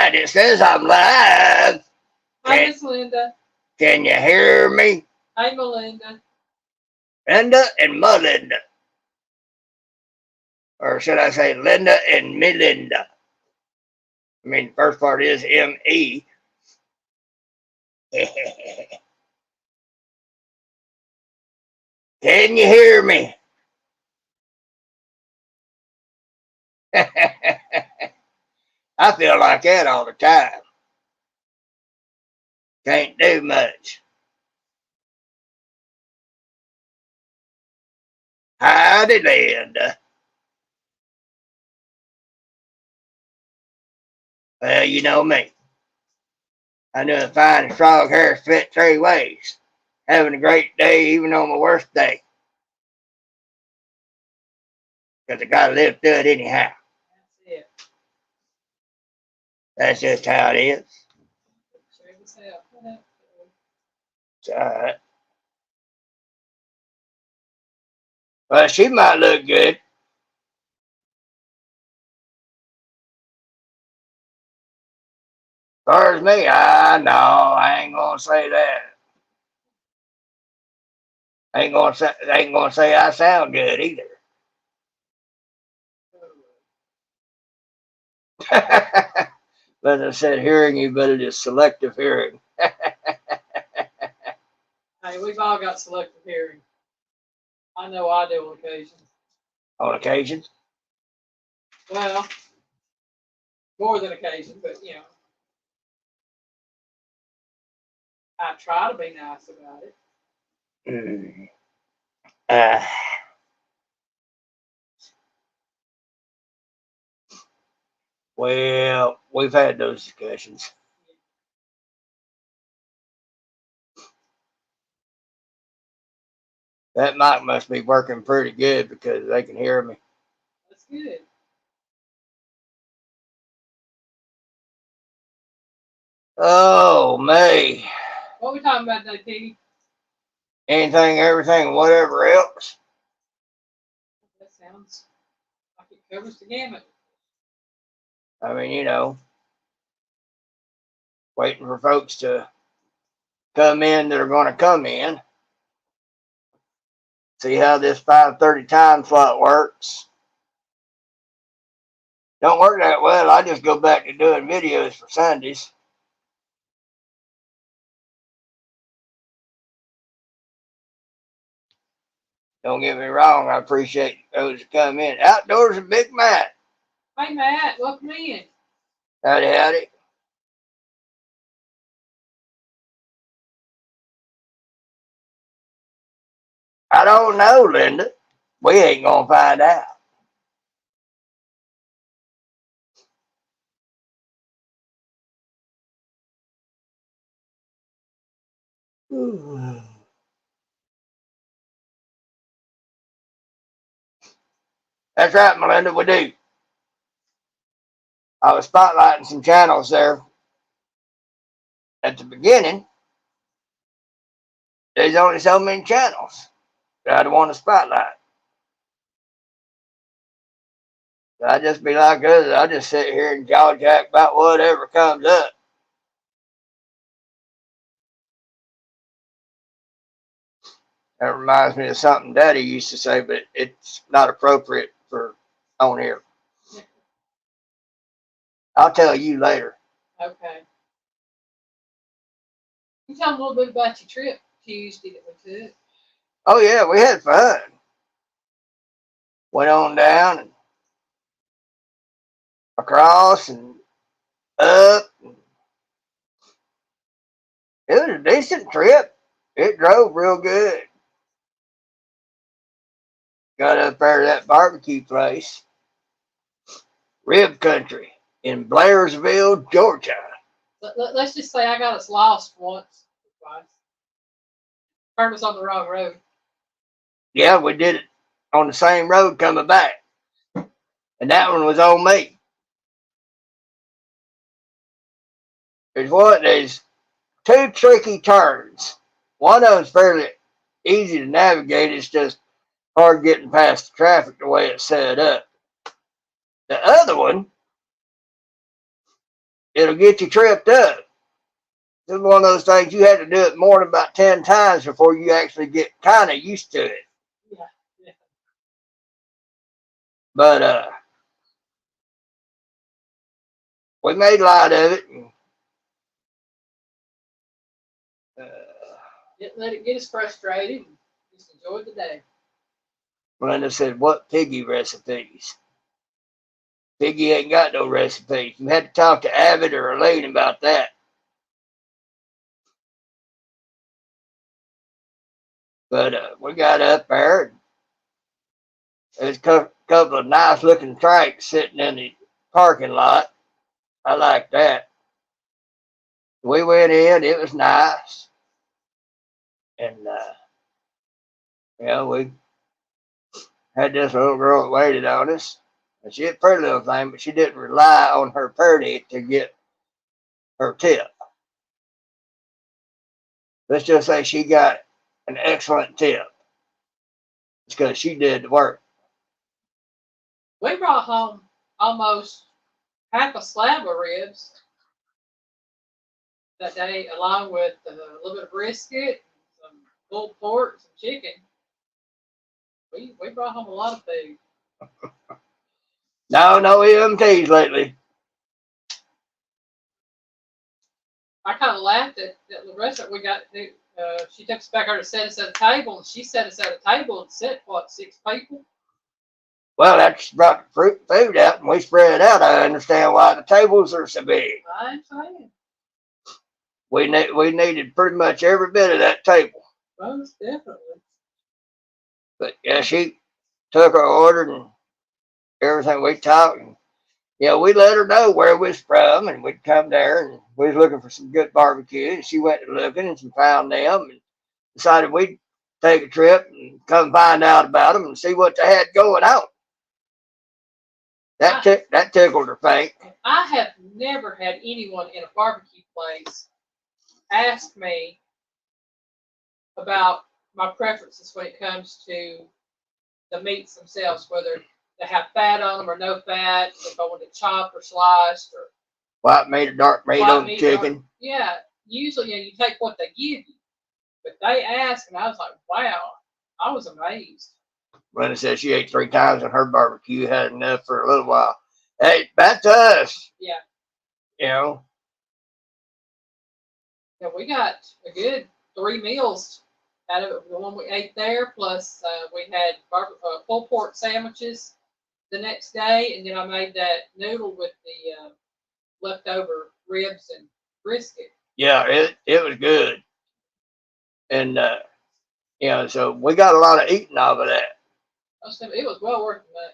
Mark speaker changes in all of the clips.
Speaker 1: right, it says I'm live.
Speaker 2: Hi, Miss Linda.
Speaker 1: Can you hear me?
Speaker 2: Hi, Melinda.
Speaker 1: Linda and Melinda. Or should I say Linda and Melinda? I mean, the first part is M-E. Can you hear me? I feel like that all the time. Can't do much. Howdy, Linda. Well, you know me. I knew a fine frog hair fit 3 ways. Having a great day even on my worst day. Because I gotta live through it anyhow.
Speaker 2: That's it.
Speaker 1: That's just how it is.
Speaker 2: Sure as hell.
Speaker 1: It's alright. Well, she might look good. As far as me, I ain't gonna say that. I ain't gonna say I sound good either. But I said hearing you, but it is selective hearing.
Speaker 2: Hey, we've all got selective hearing. I know I do on occasion.
Speaker 1: On occasions.
Speaker 2: Well, more than occasion, but you know, I try to be nice about it.
Speaker 1: Well, we've had those discussions. That mic must be working pretty good because they can hear me.
Speaker 2: That's good.
Speaker 1: Oh, May.
Speaker 2: What are we talking about today, Piggy?
Speaker 1: Anything, everything, whatever else.
Speaker 2: That sounds like it covers the gamut.
Speaker 1: I mean, you know, waiting for folks to come in that are going to come in. See how this 5:30 time slot works. Don't work that well. I just go back to doing videos for Sundays. Don't get me wrong. I appreciate those that come in. Outdoors and Big Matt.
Speaker 2: Hey, Matt, welcome in.
Speaker 1: Howdy, howdy. I don't know, Linda. We ain't going to find out. That's right, Melinda, we do. I was spotlighting some channels there at the beginning. There's only so many channels that I'd want to spotlight. So I just be like others. I just sit here and jaw jack about whatever comes up. That reminds me of something Daddy used to say, but it's not appropriate for on here. I'll tell you later.
Speaker 2: Okay. You tell them a little bit about your trip Tuesday that we took.
Speaker 1: Oh yeah, we had fun. Went on down and across and up. It was a decent trip. It drove real good. Got up there to that barbecue place, Rib Country in Blairsville, Georgia.
Speaker 2: Let's just say I got us lost once or twice. Turned us on the wrong road.
Speaker 1: Yeah, we did it on the same road coming back. And that one was on me. There's 2 tricky turns. One of them's fairly easy to navigate. It's just hard getting past the traffic the way it's set up. The other one it'll get you tripped up. It's one of those things you had to do it more than about 10 times before you actually get kind of used to it.
Speaker 2: Yeah. Yeah.
Speaker 1: But we made light of it. And,
Speaker 2: Didn't let it get us frustrated. Just enjoyed the day.
Speaker 1: Melinda said, "What Piggy recipes?" Piggy ain't got no recipes. You had to talk to Abbott or Elaine about that. But we got up there. And there's a couple of nice looking tracks sitting in the parking lot. I like that. We went in. It was nice. And, we had this little girl that waited on us. And she had a pretty little thing, but she didn't rely on her pretty to get her tip. Let's just say she got an excellent tip. It's because she did the work.
Speaker 2: We brought home almost half a slab of ribs that day, along with a little bit of brisket, some pulled pork, some chicken. We brought home a lot of food.
Speaker 1: No EMTs lately.
Speaker 2: I kind of laughed at the restaurant. We got she took us back there to set us at a table, and she set us at a table and set what, 6 people?
Speaker 1: Well, that's brought the food out and we spread it out. I understand why the tables are so big.
Speaker 2: I'm saying.
Speaker 1: We needed pretty much every bit of that table.
Speaker 2: Most definitely.
Speaker 1: But yeah, she took our order and everything. We talked. And, we let her know where we was from, and we'd come there and we was looking for some good barbecue. And she went to looking and she found them and decided we'd take a trip and come find out about them and see what they had going on. That tickled her fank.
Speaker 2: I have never had anyone in a barbecue place ask me about my preferences when it comes to the meats themselves, whether they have fat on them or no fat, if I want it chopped or sliced or
Speaker 1: white meat or dark meat on the chicken.
Speaker 2: Yeah, usually you take what they give you, but they asked, and I was like, wow, I was amazed.
Speaker 1: Brenda said she ate 3 times on her barbecue, had enough for a little while. Hey, that's us.
Speaker 2: Yeah.
Speaker 1: Yeah,
Speaker 2: we got a good 3 meals out of it. The one we ate there, plus we had pulled pork sandwiches the next day, and then I made that noodle with the leftover ribs and brisket.
Speaker 1: Yeah, it was good. And, so we got a lot of eating out of that.
Speaker 2: It was well worth the money.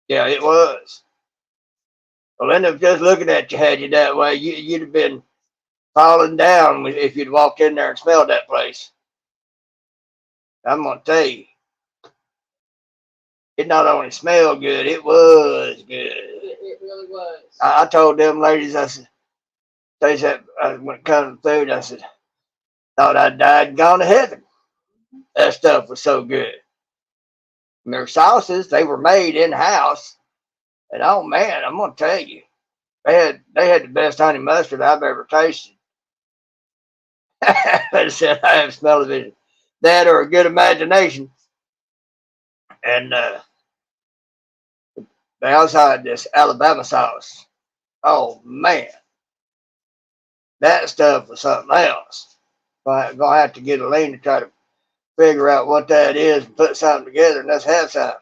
Speaker 1: Yeah, it was. Well, Linda was just looking at you, had you that way, you'd have been falling down if you'd walked in there and smelled that place. I'm going to tell you, it not only smelled good, it was good.
Speaker 2: It really was.
Speaker 1: I told them ladies, I said, they said, when it comes to food, I said, thought I died and gone to heaven. That stuff was so good. And their sauces, they were made in house. And oh man, I'm gonna tell you, they had the best honey mustard I've ever tasted. They said I have smell-o-vision. That or a good imagination. And they also had this Alabama sauce. Oh man, that stuff was something else. I'm gonna have to get Elaine to try to figure out what that is and put something together, and let's have some.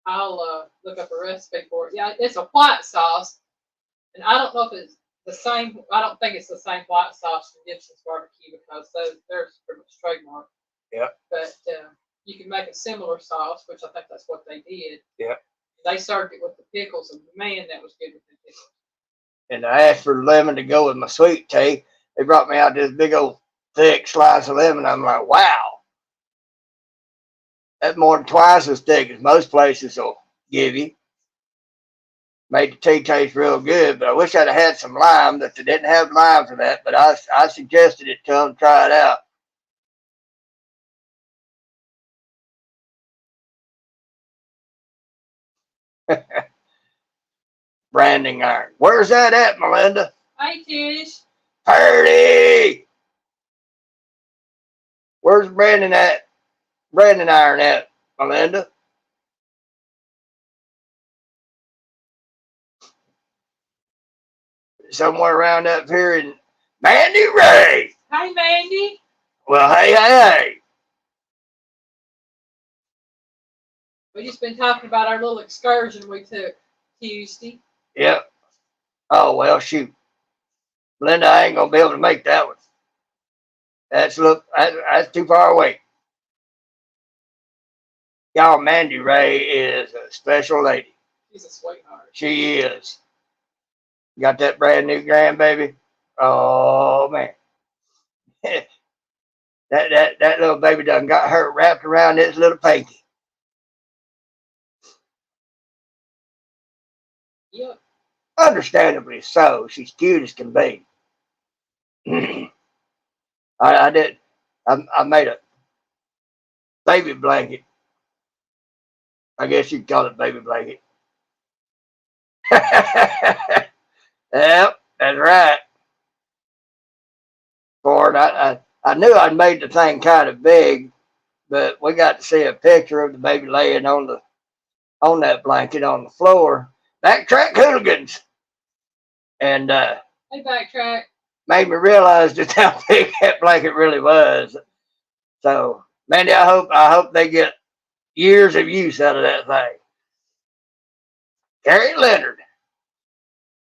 Speaker 2: I'll look up a recipe for it. Yeah, it's a white sauce, and I don't know if it's the same. I don't think it's the same white sauce from Gibson's barbecue because they're pretty much trademark.
Speaker 1: Yep.
Speaker 2: But you can make a similar sauce, which I think that's what they did.
Speaker 1: Yep.
Speaker 2: They served it with the pickles, and man, that was good with the pickles.
Speaker 1: And I asked for lemon to go with my sweet tea. They brought me out this big old thick slice of lemon. I'm like, wow. That's more than twice as thick as most places will give you. Made the tea taste real good, but I wish I'd have had some lime, but they didn't have lime for that, but I suggested it to them to try it out. Branding iron. Where's that at, Melinda?
Speaker 2: Hi, Tish.
Speaker 1: Purdy! Where's Brandon at? Brandon iron at, Melinda? Somewhere around up here in Mandy Ray.
Speaker 2: Hi, Mandy.
Speaker 1: Well, hey.
Speaker 2: We just been talking about our little excursion we took Tuesday.
Speaker 1: Yep. Oh, well, shoot. Linda, I ain't going to be able to make that one. That's too far away. Y'all, Mandy Ray is a special lady.
Speaker 2: She's a sweetheart.
Speaker 1: She is. Got that brand new grandbaby. Oh, man. that little baby done got her wrapped around its little pinky.
Speaker 2: Yep.
Speaker 1: Understandably so. She's cute as can be. I did. I made a baby blanket. I guess you'd call it baby blanket. Yep, that's right. For it, I knew I'd made the thing kind of big, but we got to see a picture of the baby laying on that blanket on the floor. Backtrack hooligans, and
Speaker 2: Hey, Backtrack.
Speaker 1: made me realize just how big that blanket really was. So, Mandy, I hope they get years of use out of that thing. Carrie Leonard,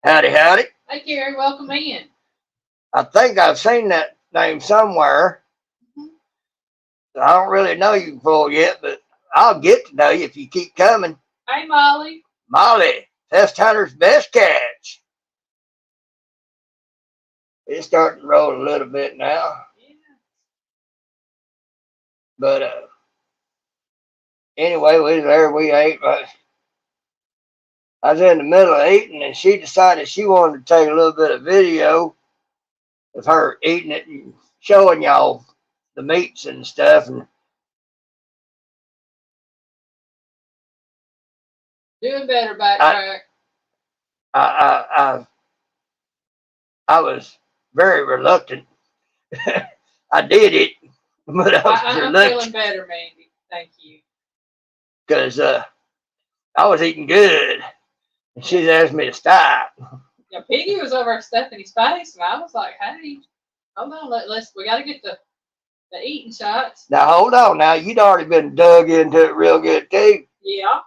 Speaker 1: howdy.
Speaker 2: Hey, Gary, welcome in.
Speaker 1: I think I've seen that name somewhere.
Speaker 2: Mm-hmm.
Speaker 1: I don't really know you full yet, but I'll get to know you if you keep coming.
Speaker 2: Hey, Molly.
Speaker 1: Molly, Test Hunter's best catch. It's starting to roll a little bit now.
Speaker 2: Yeah.
Speaker 1: But anyway, we was there, we ate. But I was in the middle of eating, and she decided she wanted to take a little bit of video of her eating it and showing y'all the meats and stuff. And
Speaker 2: Doing better, Backtrack.
Speaker 1: I was very reluctant. I did it, but I was
Speaker 2: I'm
Speaker 1: reluctant
Speaker 2: feeling better, Mandy. Thank you.
Speaker 1: because I was eating good, and she's asked me to stop.
Speaker 2: Yeah, Piggy was over at Stephanie's face, and I was like, "Hey, hold on, we got to get the eating shots."
Speaker 1: Now hold on. Now you'd already been dug into it real good too.
Speaker 2: Yeah.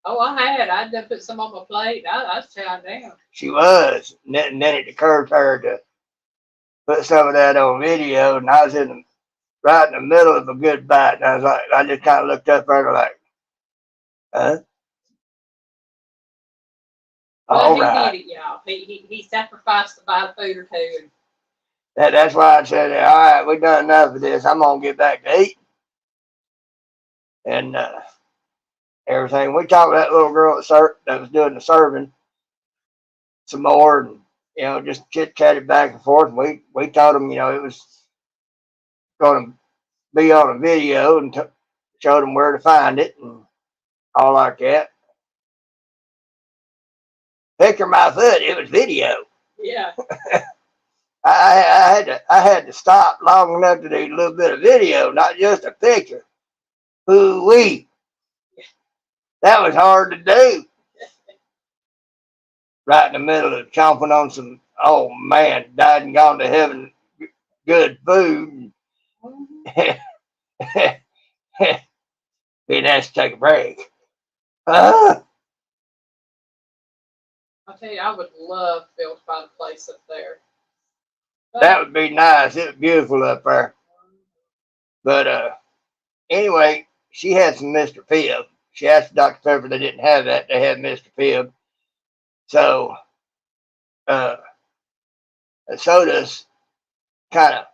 Speaker 2: Oh, I had. I done put some on my plate. I was chowing down.
Speaker 1: She was, and then it occurred to her to put some of that on video, and I was right in the middle of a good bite, and I was like, I just kind of looked up at her like, huh?
Speaker 2: Well,
Speaker 1: All
Speaker 2: he
Speaker 1: right.
Speaker 2: did it, y'all. He sacrificed a bite of food or two. And
Speaker 1: That's why I said, all right, we done enough of this. I'm gonna get back to eating. And everything. We talked to that little girl that was doing the serving some more, and just chit chatted back and forth. And we told them, it was going to be on a video, and showed them where to find it and all like that. Picture my foot. It was video.
Speaker 2: yeah.
Speaker 1: I had to stop long enough to do a little bit of video, not just a picture. Ooh-wee. That was hard to do. Right in the middle of chomping on some, oh man, died and gone to heaven good food. Being asked to take a break.
Speaker 2: I'll tell you, I would love to be able to find a place up there. But
Speaker 1: That would be nice. It was beautiful up there. But anyway, she had some Mr. Pibb. She asked Dr. Pepper, they didn't have that. They had Mr. Pibb. So the sodas kind of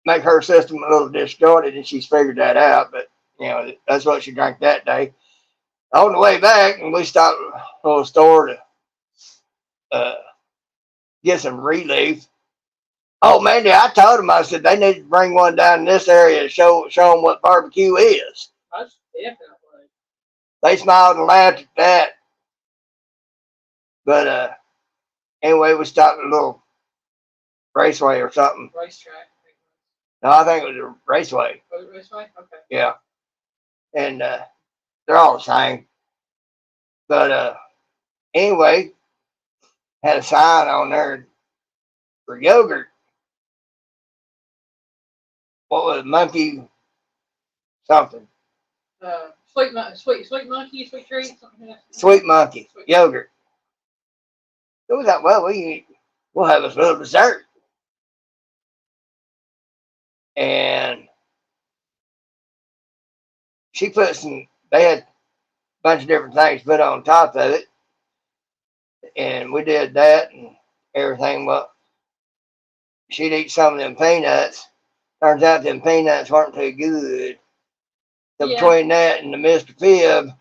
Speaker 1: make her system a little distorted, and she's figured that out. But that's what she drank that day. On the way back, and we stopped at a little store to get some relief. Oh, Mandy, I told them, I said they need to bring one down in this area to show them what barbecue is.
Speaker 2: definitely.
Speaker 1: They smiled and laughed at that. But anyway, we stopped at a little raceway or something.
Speaker 2: Racetrack.
Speaker 1: No, I think it was a raceway.
Speaker 2: Was it raceway? Okay.
Speaker 1: Yeah. And they're all the same. But anyway, had a sign on there for yogurt. What was it? Monkey something?
Speaker 2: Sweet monkey, sweet treat, something like that.
Speaker 1: Sweet monkey yogurt. So we thought, well, we'll have a little dessert. And she put they had a bunch of different things put on top of it. And we did that and everything. Well, she'd eat some of them peanuts. Turns out them peanuts weren't too good. So
Speaker 2: Yeah.
Speaker 1: between that and the Mr. Pibb,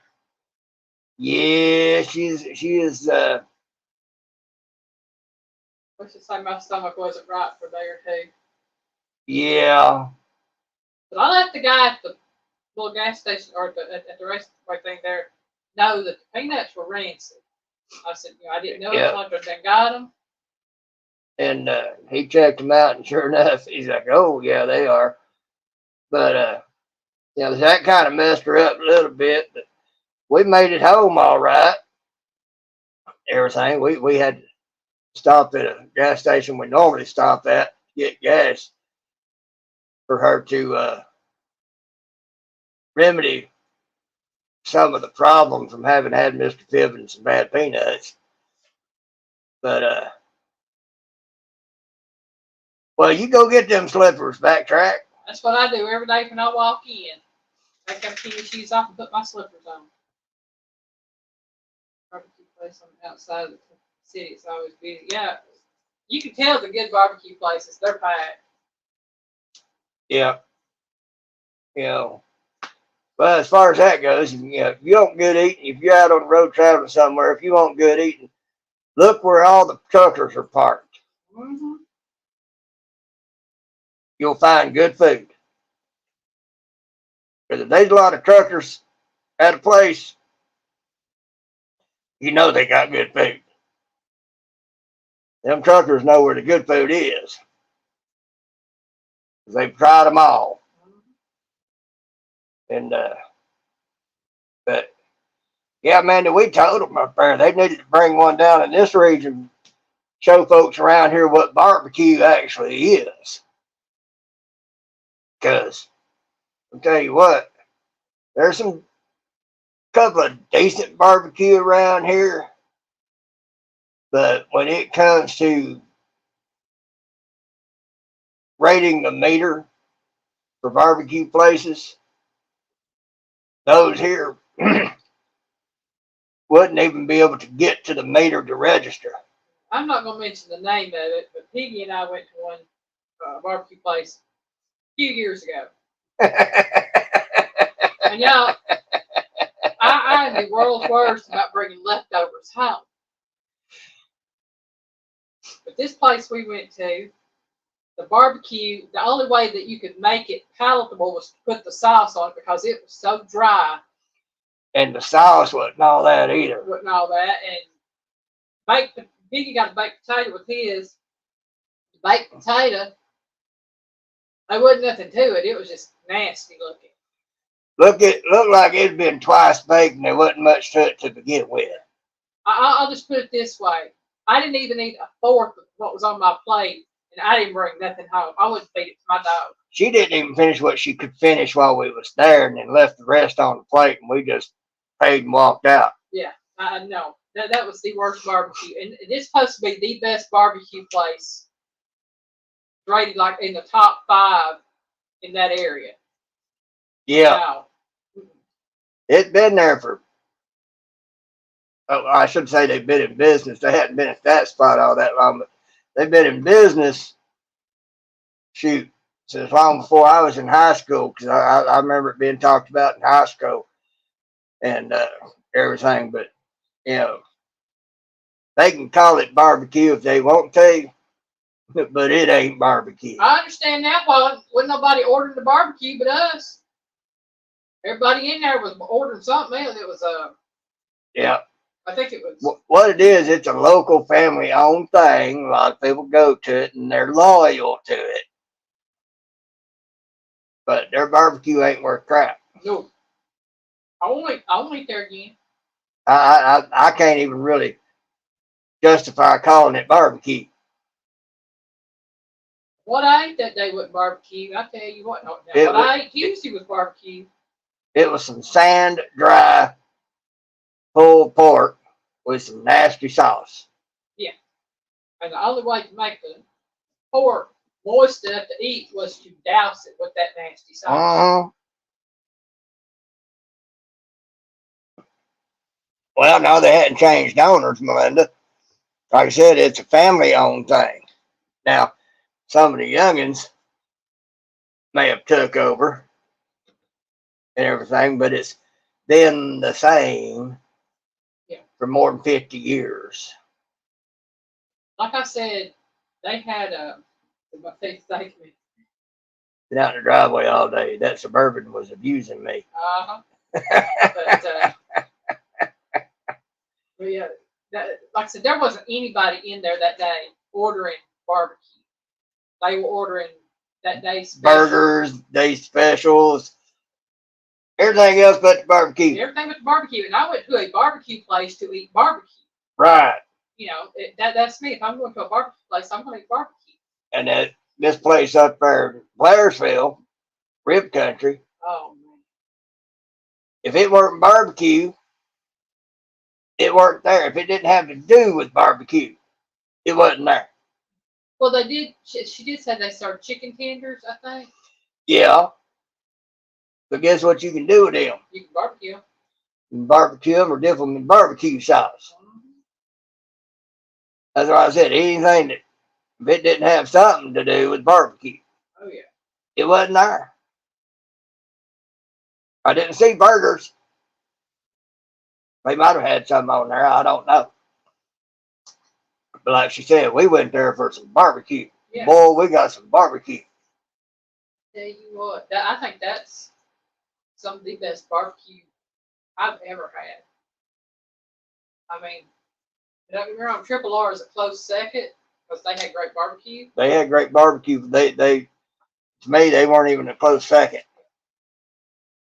Speaker 1: yeah, she is
Speaker 2: Let's just say my stomach wasn't right for a day or two.
Speaker 1: yeah.
Speaker 2: But I let the guy at the little gas station or at the raceway thing there know that the peanuts were rancid. I said, I didn't know
Speaker 1: Yep.
Speaker 2: it until I got them.
Speaker 1: And he checked them out, and sure enough, he's like, "Oh yeah, they are." But that kind of messed her up a little bit. But we made it home all right. Everything we had to stop at a gas station we normally stop at to get gas for her to remedy some of the problem from having had Mr. Pibb and some bad peanuts. But well, you go get them slippers, backtrack.
Speaker 2: That's what I do every day when I walk in. I take my tennis shoes off and put my slippers on. Barbecue place on the outside of the city, it's always busy. Yeah, you can tell the good barbecue places, they're packed.
Speaker 1: Yeah. But as far as that goes, if you want good eating, if you're out on the road traveling somewhere, if you want good eating, look where all the truckers are parked.
Speaker 2: Mm-hmm.
Speaker 1: You'll find good food. Because if there's a lot of truckers at a place, you know they got good food. Them truckers know where the good food is. They've tried them all. And but yeah, man, we told them up there they needed to bring one down in this region, show folks around here what barbecue actually is. Because I'll tell you what, there's some couple of decent barbecue around here, but when it comes to rating the meter for barbecue places, those here wouldn't even be able to get to the meter to register.
Speaker 2: I'm not going to mention the name of it, but Piggy and I went to one barbecue place a few years ago. And y'all, I am the world's worst about bringing leftovers home. But this place we went to, the barbecue, the only way that you could make it palatable was to put the sauce on it because it was so dry.
Speaker 1: And the sauce wasn't all that either.
Speaker 2: And all that. And Biggie got a baked potato with his. The baked potato, there wasn't nothing to it. It was just nasty looking.
Speaker 1: Looked like it'd been twice baked and there wasn't much to it to begin with.
Speaker 2: I'll just put it this way. I didn't even eat a fourth of what was on my plate, and I didn't bring nothing home. I wouldn't feed it to my dog.
Speaker 1: She didn't even finish what she could finish while we was there and then left the rest on the plate and we just paid and walked out.
Speaker 2: Yeah, I know. That was the worst barbecue. And it's supposed to be the best barbecue place, rated like in the top 5 in that area.
Speaker 1: Yeah.
Speaker 2: Wow.
Speaker 1: It's been there for, I should say they've been in business. They hadn't been at that spot all that long, but they've been in business, shoot, since long before I was in high school, because I remember it being talked about in high school and everything. But, they can call it barbecue if they want to, but it ain't barbecue.
Speaker 2: I understand now why wasn't nobody ordering the barbecue but us. Everybody in there was ordering something else. It was
Speaker 1: Yeah.
Speaker 2: I think it was.
Speaker 1: What it is, it's a local family owned thing. A lot of people go to it and they're loyal to it. But their barbecue ain't worth crap.
Speaker 2: No. I won't eat there again.
Speaker 1: I can't even really justify calling it barbecue.
Speaker 2: What I ate that day wasn't barbecue. I tell you what. No, what I ate Tuesday was barbecue.
Speaker 1: It was some sand dry pulled pork with some nasty sauce.
Speaker 2: Yeah. And the only way to make the pork moist enough to eat was to douse it with that nasty sauce.
Speaker 1: Well, no, they hadn't changed owners, Melinda. Like I said, it's a family-owned thing. Now, some of the youngins may have took over and everything, but it's been the same for more than 50 years.
Speaker 2: Like I said, they had thank me.
Speaker 1: Been out in the driveway all day. That Suburban was abusing me.
Speaker 2: But yeah, like I said, there wasn't anybody in there that day ordering barbecue. They were ordering that day
Speaker 1: burgers, day specials, everything else but the barbecue.
Speaker 2: Everything but the barbecue. And I went to a barbecue place to eat barbecue.
Speaker 1: Right.
Speaker 2: You know, that's me. If I'm going to a barbecue place, I'm going to eat barbecue.
Speaker 1: And this place up there in Blairsville, Rib Country.
Speaker 2: Oh, man.
Speaker 1: If it weren't barbecue, it weren't there. If it didn't have to do with barbecue, it wasn't there.
Speaker 2: Well, they did. She did say they served chicken tenders, I think.
Speaker 1: Yeah. But guess what you can do with them?
Speaker 2: You can barbecue them.
Speaker 1: You can barbecue them or dip them in barbecue sauce. That's why I said anything that if it didn't have something to do with barbecue.
Speaker 2: Oh, yeah.
Speaker 1: It wasn't there. I didn't see burgers. They might have had some on there. I don't know. But like she said, we went there for some barbecue. Yeah. Boy, we got some barbecue.
Speaker 2: Tell you what, I think that's some of the best barbecue I've ever had. I mean, don't get me wrong, Triple R is a close second because they had great barbecue.
Speaker 1: They had great barbecue. They to me, they weren't even a close second.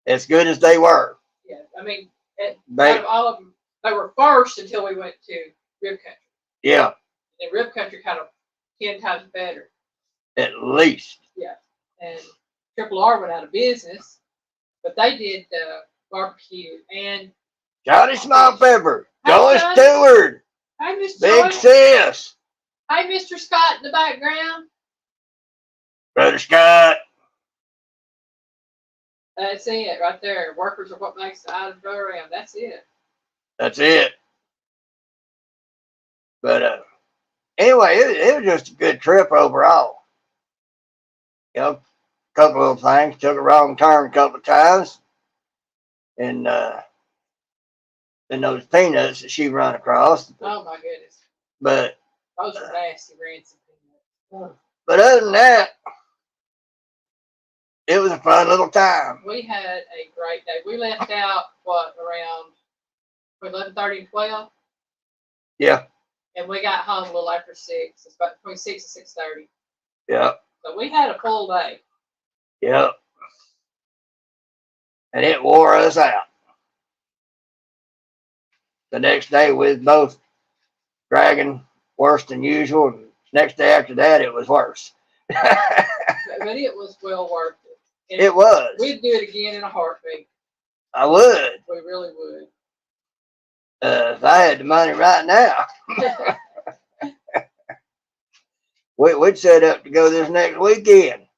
Speaker 1: As good as they were.
Speaker 2: Yeah, I mean, out of all of them, they were first until we went to Rib Country.
Speaker 1: Yeah.
Speaker 2: And Rib Country kind of 10 times better.
Speaker 1: At least.
Speaker 2: Yeah. And Triple R went out of business, but they did barbecue and
Speaker 1: Johnny Small Pepper, Joey Stewart,
Speaker 2: hi, Mr.
Speaker 1: Big Sis.
Speaker 2: Hi, Mr. Scott in the background.
Speaker 1: Brother Scott.
Speaker 2: That's it right there. Workers are what makes the items go around. That's it.
Speaker 1: That's it. But anyway, it was just a good trip overall. You know, a couple of things. Took a wrong turn a couple of times. And then those peanuts that she run across.
Speaker 2: Oh my goodness.
Speaker 1: But
Speaker 2: those are nasty rancid peanuts.
Speaker 1: But other than that, it was a fun little time.
Speaker 2: We had a great day. We left out around 11:30 and 12.
Speaker 1: Yeah.
Speaker 2: And we got home a little after 6. It's about between 6 and 6:30.
Speaker 1: Yeah.
Speaker 2: So we had a full day.
Speaker 1: Yep. And it wore us out. The next day we was both dragging worse than usual. And next day after that it was worse.
Speaker 2: But it was well worth it. And
Speaker 1: it was.
Speaker 2: We'd do it again in a heartbeat.
Speaker 1: I would.
Speaker 2: We really would.
Speaker 1: If I had the money right now, we'd set up to go this next weekend.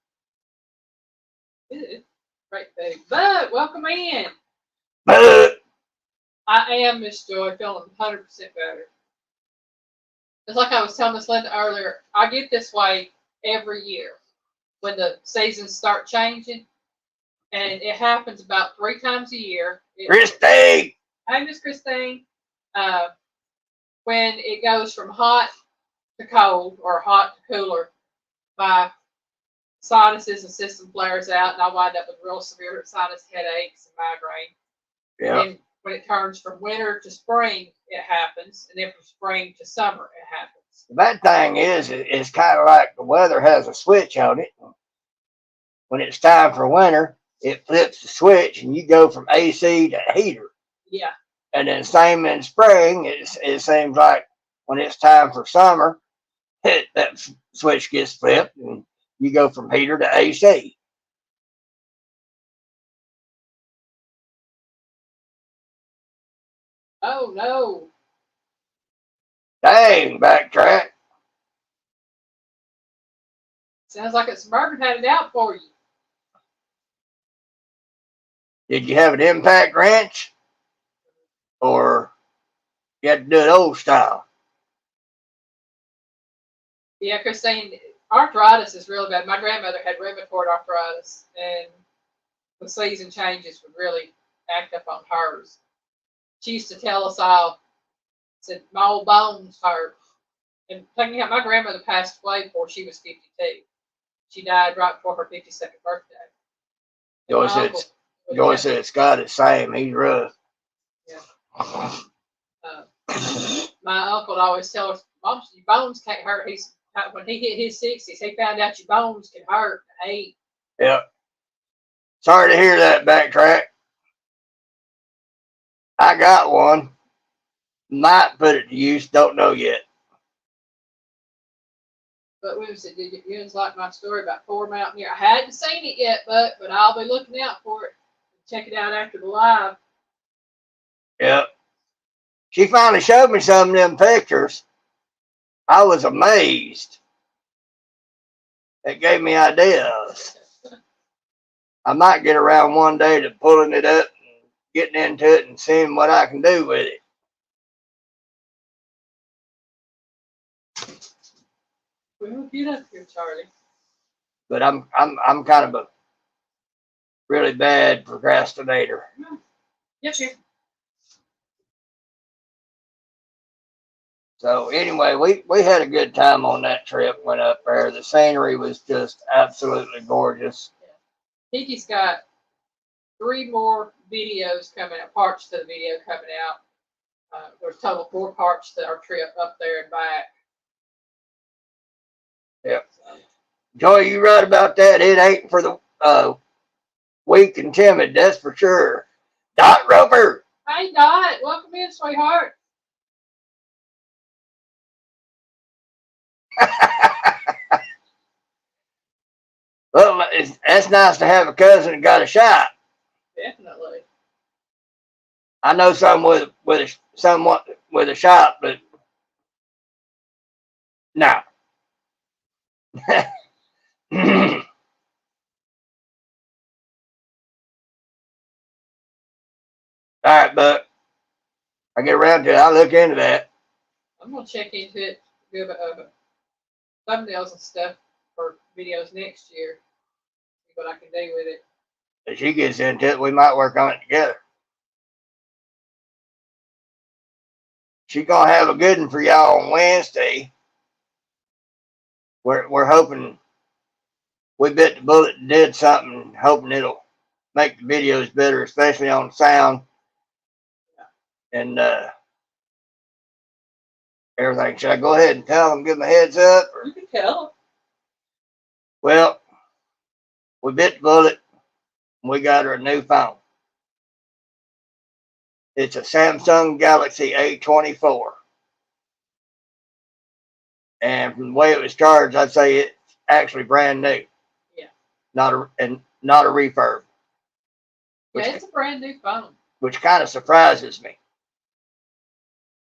Speaker 2: Great thing. But welcome in.
Speaker 1: But
Speaker 2: I am Miss Joy, feeling 100% better. It's like I was telling Miss Linda earlier, I get this way every year when the seasons start changing. And it happens about 3 times a year.
Speaker 1: Christine!
Speaker 2: Hey, Miss Christine. When it goes from hot to cold or hot to cooler, my sinuses and system flares out, and I wind up with real severe sinus headaches and migraine.
Speaker 1: Yeah.
Speaker 2: And when it turns from winter to spring, it happens, and then from spring to summer, it happens.
Speaker 1: The bad thing is, it's kind of like the weather has a switch on it. When it's time for winter, it flips the switch, and you go from AC to heater.
Speaker 2: Yeah.
Speaker 1: And then same in spring, it seems like when it's time for summer, that switch gets flipped, and you go from heater to AC.
Speaker 2: Oh no.
Speaker 1: Dang, backtrack.
Speaker 2: Sounds like it's Suburban had it out for you.
Speaker 1: Did you have an impact wrench? Or you had to do it old style?
Speaker 2: Yeah, Christine, arthritis is really bad. My grandmother had rheumatoid arthritis, and the season changes would really act up on hers. She used to tell us all, said, my old bones hurt. And thinking out, my grandmother passed away before she was 52. She died right before her 52nd birthday.
Speaker 1: Joy said Scott is same. He's rough.
Speaker 2: Yeah. My uncle would always tell us, Mom, your bones can't hurt. When he hit his 60s, he found out your bones can hurt and ache.
Speaker 1: Yep. Sorry to hear that, backtrack. I got one. Might put it to use. Don't know yet.
Speaker 2: But we said, did you like my story about Four Mountaineer? I hadn't seen it yet, but I'll be looking out for it. Check it out after the live.
Speaker 1: Yep. She finally showed me some of them pictures. I was amazed. It gave me ideas. I might get around one day to pulling it up and getting into it and seeing what I can do with it.
Speaker 2: Well, get up here, Charlie.
Speaker 1: But I'm kind of a really bad procrastinator.
Speaker 2: Yep, here.
Speaker 1: So anyway, we had a good time on that trip. Went up there. The scenery was just absolutely gorgeous.
Speaker 2: Piggy's got 3 more videos coming out, parts to the video coming out. There's total 4 parts to our trip up there and back.
Speaker 1: Yep. Joy, you right about that. It ain't for the weak and timid, that's for sure. Dot Roper.
Speaker 2: Hey, Dot. Welcome in, sweetheart.
Speaker 1: Well, that's nice to have a cousin that got a shot.
Speaker 2: Definitely.
Speaker 1: I know someone with a shot, but no. All right, but I get around to it. I'll look into that.
Speaker 2: I'm going to check into it, do thumbnails and stuff for videos next year. See what I can do with it.
Speaker 1: If she gets into it, we might work on it together. She's going to have a good one for y'all on Wednesday. We're hoping we bit the bullet and did something, hoping it'll make the videos better, especially on sound and everything. Should I go ahead and tell them, give them a heads up? Or?
Speaker 2: You can tell them.
Speaker 1: Well, we bit the bullet and we got her a new phone. It's a Samsung Galaxy A24. And from the way it was charged, I'd say it's actually brand new.
Speaker 2: Yeah.
Speaker 1: Not a refurb.
Speaker 2: Yeah, it's a brand new phone.
Speaker 1: Which kind of surprises me.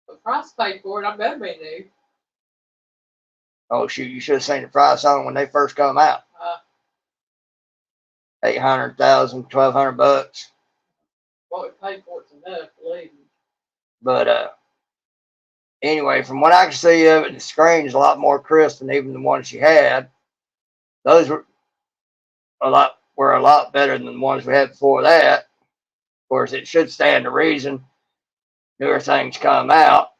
Speaker 2: The price paid for it, I better be new.
Speaker 1: Oh shoot, you should have seen the price on them when they first come out. $800,000, $1,200.
Speaker 2: What we paid for it's enough, believe me.
Speaker 1: But anyway, from what I can see of it, the screen's a lot more crisp than even the one she had. Those were a lot better than the ones we had before that. Of course, it should stand to reason. Newer things come out,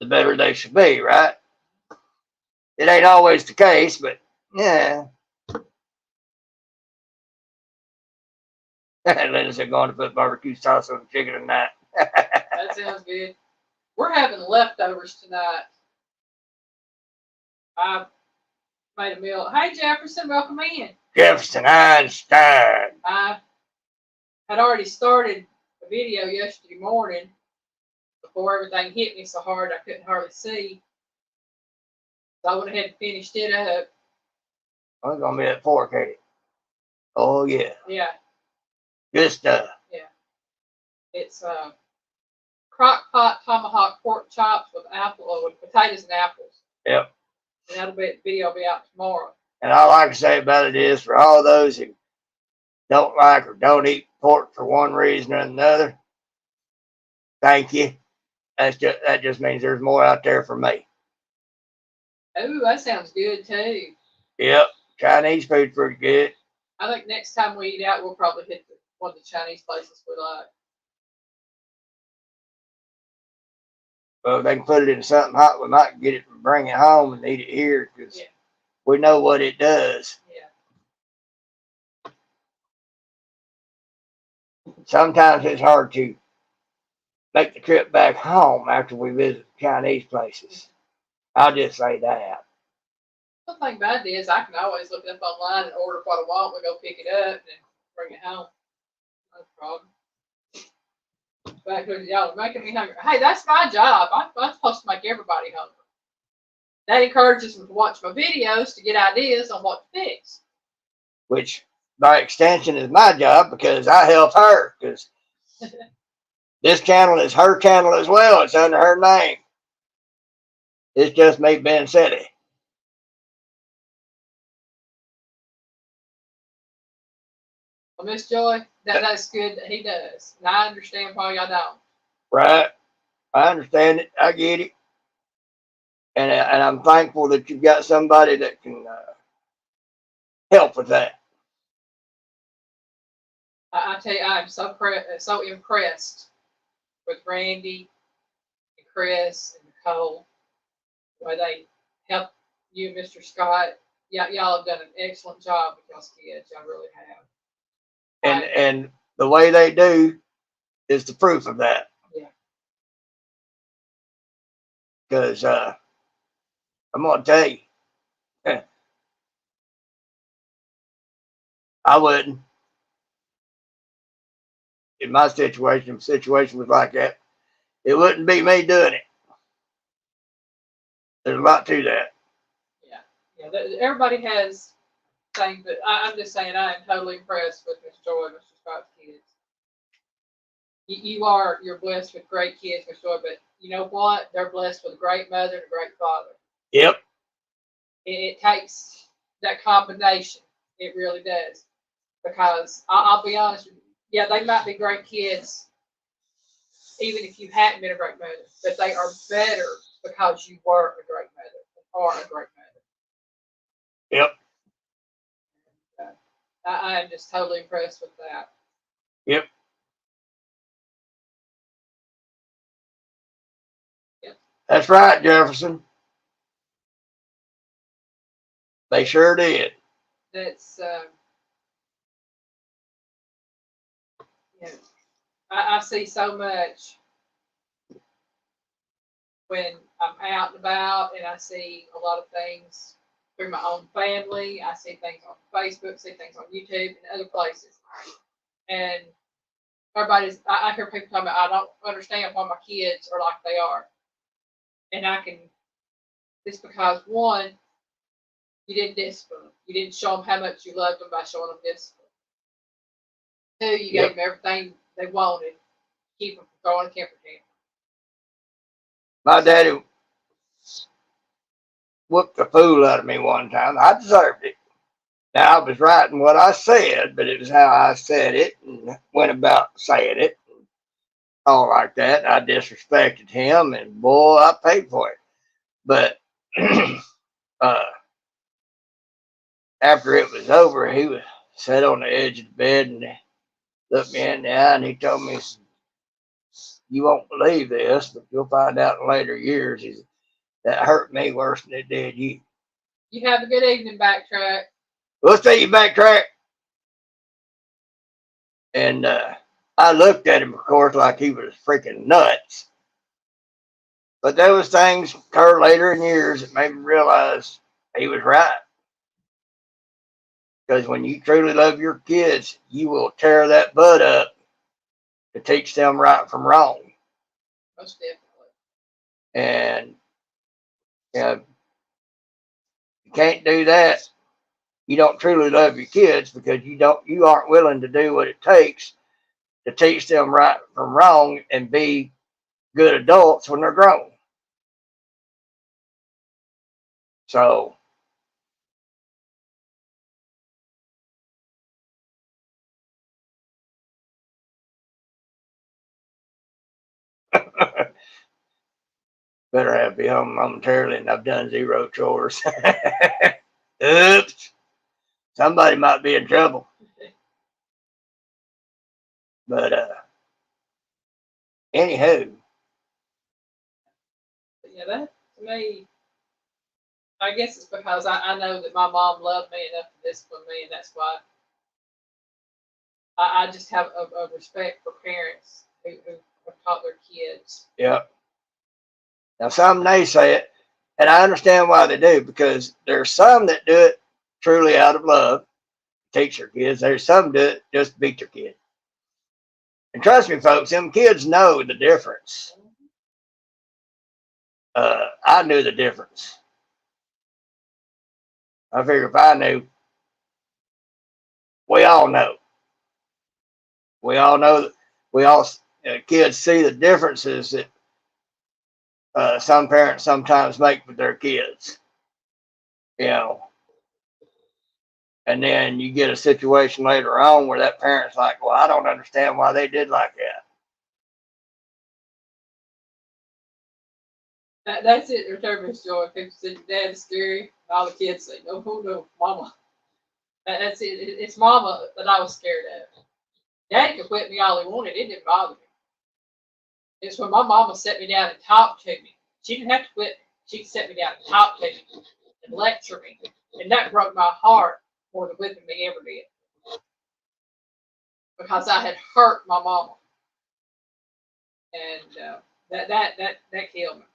Speaker 1: the better they should be, right? It ain't always the case, but yeah. Linda said going to put barbecue sauce on the chicken tonight.
Speaker 2: That sounds good. We're having leftovers tonight. I made a meal. Hey Jefferson, welcome in.
Speaker 1: Jefferson Einstein.
Speaker 2: I had already started a video yesterday morning before everything hit me so hard I couldn't hardly see. So I went ahead and finished it up.
Speaker 1: I'm gonna be at 4K. Oh yeah.
Speaker 2: Yeah.
Speaker 1: Good stuff.
Speaker 2: Yeah. It's crock pot tomahawk pork chops with potatoes and apples.
Speaker 1: Yep.
Speaker 2: And that'll be video will be out tomorrow.
Speaker 1: And all I can say about it is for all those who don't like or don't eat pork for one reason or another, thank you. That just means there's more out there for me.
Speaker 2: Oh, that sounds good too.
Speaker 1: Yep. Chinese food's pretty good.
Speaker 2: I think next time we eat out, we'll probably hit one of the Chinese places we like.
Speaker 1: Well, if they can put it in something hot, we might get it and bring it home and eat it here because we know what it does.
Speaker 2: Yeah.
Speaker 1: Sometimes it's hard to make the trip back home after we visit Chinese places. I'll just say that.
Speaker 2: The thing about it is I can always look it up online and order what I want. We go pick it up and bring it home. No problem. Back to y'all are making me hungry. Hey, that's my job. I'm supposed to make everybody hungry. That encourages them to watch my videos to get ideas on what to fix.
Speaker 1: Which, by extension, is my job because I help her. Because this channel is her channel as well. It's under her name. It's just me, Ben City.
Speaker 2: Well, Miss Joy, that's good that he does. And I understand why y'all don't.
Speaker 1: Right. I understand it. I get it. And I'm thankful that you've got somebody that can help with that.
Speaker 2: I tell you, I'm so impressed with Randy and Chris and Nicole, the way they help you, Mr. Scott. Y'all have done an excellent job with y'all's kids. Y'all really have.
Speaker 1: And the way they do is the proof of that.
Speaker 2: Yeah.
Speaker 1: Because I'm going to tell you, I wouldn't. In my situation, if the situation was like that, it wouldn't be me doing it. There's a lot to that.
Speaker 2: Yeah. Everybody has things, but I'm just saying I am totally impressed with Miss Joy and Mr. Scott's kids. You're blessed with great kids, Miss Joy, but you know what? They're blessed with a great mother and a great father.
Speaker 1: Yep.
Speaker 2: It takes that combination. It really does. Because I'll be honest with you, yeah, they might be great kids, even if you hadn't been a great mother, but they are better because you were a great mother and are a great mother.
Speaker 1: Yep.
Speaker 2: I am just totally impressed with that.
Speaker 1: Yep.
Speaker 2: Yep.
Speaker 1: That's right, Jefferson. They sure did.
Speaker 2: That's I see so much when I'm out and about, and I see a lot of things through my own family. I see things on Facebook, see things on YouTube and other places. And I hear people talking about, I don't understand why my kids are like they are. And it's because one, you didn't discipline them. You didn't show them how much you loved them by showing them discipline. Two, you gave them everything they wanted, keep them from throwing a temper tantrum.
Speaker 1: My daddy whooped the fool out of me one time. I deserved it. Now, I was right in what I said, but it was how I said it and went about saying it. And all like that. I disrespected him, and boy, I paid for it. But after it was over, he was sat on the edge of the bed and looked me in the eye, and he told me, "You won't believe this, but you'll find out in later years. That hurt me worse than it did you."
Speaker 2: You have a good evening, Backtrack.
Speaker 1: We'll see you, Backtrack. And I looked at him, of course, like he was freaking nuts. But there was things occurred later in years that made me realize he was right. Because when you truly love your kids, you will tear that bud up to teach them right from wrong.
Speaker 2: Most definitely.
Speaker 1: And you know, you can't do that. You don't truly love your kids because you aren't willing to do what it takes to teach them right from wrong and be good adults when they're grown. So better have be home momentarily, and I've done zero chores. Oops, somebody might be in trouble. But anywho,
Speaker 2: But yeah, that to me, I guess it's because I know that my mom loved me enough to discipline me, and that's why I just have a respect for parents who have taught their kids.
Speaker 1: yeah. Now some naysay it, and I understand why they do because there's some that do it truly out of love, teach their kids. There's some do it just to beat their kid. And trust me, folks, them kids know the difference. I knew the difference. I figure if I knew, we all know. We all know that we all kids see the differences that some parents sometimes make with their kids. You know, and then you get a situation later on where that parent's like, "Well, I don't understand why they did like that."
Speaker 2: That's it. Their turbulence joy. People say dad is scary. All the kids say, no, no, mama. That's it. It's mama that I was scared of. Dad could whip me all he wanted. It didn't bother me. It's when my mama set me down and talked to me. She didn't have to whip me. She could set me down and talk to me and lecture me. And that broke my heart more than whipping me ever did. Because I had hurt my mama. And that killed me.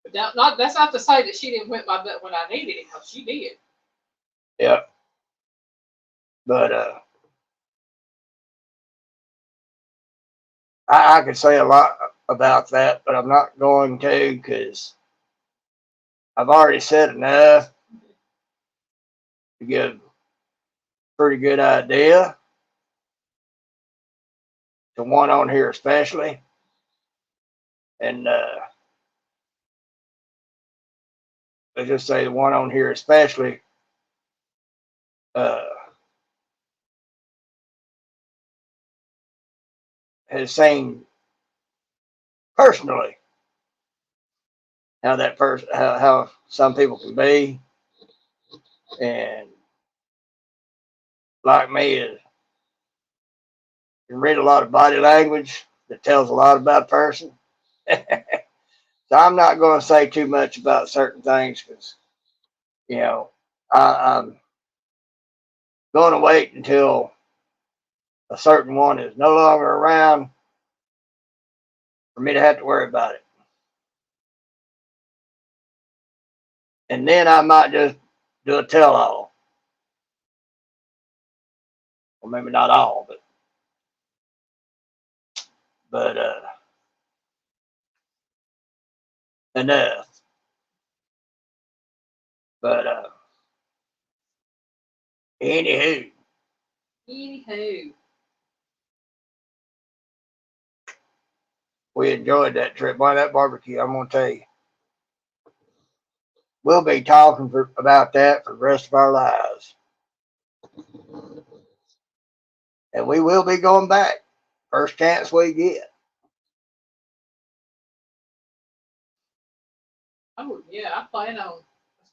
Speaker 2: But that's not to say that she didn't whip my butt when I needed it, because she did.
Speaker 1: Yeah, but I could say a lot about that, but I'm not going to because I've already said enough to give a pretty good idea to one on here especially. And let's just say the one on here especially uh, has seen personally how that person, how some people can be, and like me, is can read a lot of body language that tells a lot about a person. So I'm not going to say too much about certain things because you know I'm going to wait until a certain one is no longer around for me to have to worry about it. And then I might just do a tell all. Well, maybe not all, but enough. But anywho,
Speaker 2: Anywho.
Speaker 1: we enjoyed that trip. Boy, that barbecue, I'm going to tell you. We'll be talking about that for the rest of our lives. And we will be going back. First chance we get.
Speaker 2: Oh yeah, I plan on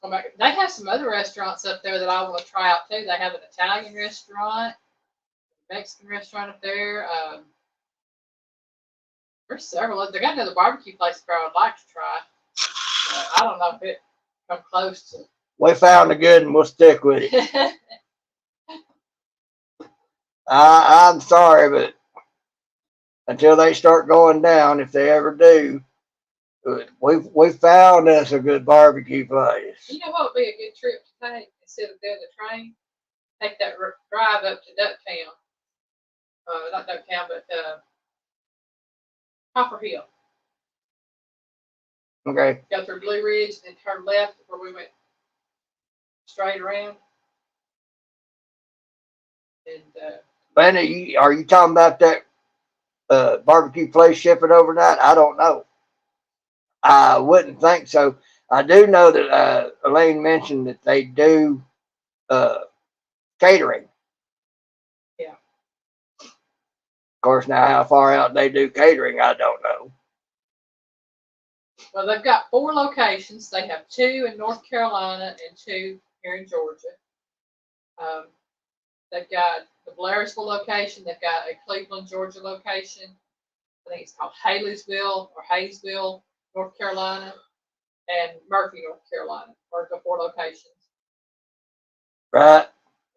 Speaker 2: going back. They have some other restaurants up there that I want to try out too. They have an Italian restaurant, Mexican restaurant up there. There's several. They got another barbecue place there I would like to try. I don't know if it come close to.
Speaker 1: We found a good and we'll stick with it. I'm sorry, but until they start going down, if they ever do, we found us a good barbecue place.
Speaker 2: You know what would be a good trip to take instead of doing the train? Take that drive up to Ducktown. Not Ducktown, but Copper Hill.
Speaker 1: Okay.
Speaker 2: Go through Blue Ridge and then turn left where we went straight around. And
Speaker 1: Linda, are you talking about that barbecue place shipping overnight? I don't know. I wouldn't think so. I do know that Elaine mentioned that they do catering.
Speaker 2: yeah,
Speaker 1: Of course, now how far out they do catering, I don't know.
Speaker 2: well, they've got 4 locations. They have 2 in North Carolina and 2 here in Georgia. They've got the Blairsville location. They've got a Cleveland, Georgia location. I think it's called Haley'sville or Hayesville, North Carolina, and Murphy, North Carolina, are the 4 locations.
Speaker 1: Right?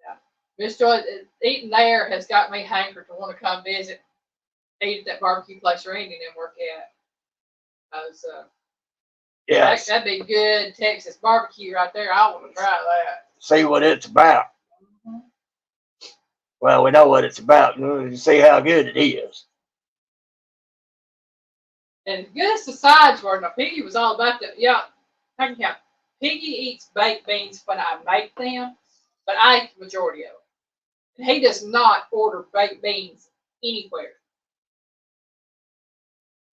Speaker 2: Yeah. Miss Joy, eating there has got me hankered to want to come visit, eat at that barbecue place Randy and them work at. Because
Speaker 1: Yes.
Speaker 2: that'd be good Texas barbecue right there. I want to try that.
Speaker 1: See what it's about.
Speaker 2: Mm-hmm.
Speaker 1: Well, we know what it's about. And see how good it is.
Speaker 2: And good the sides were. Now, Piggy was all about that. Yeah, I can count. Piggy eats baked beans when I make them, but I eat the majority of them. And he does not order baked beans anywhere.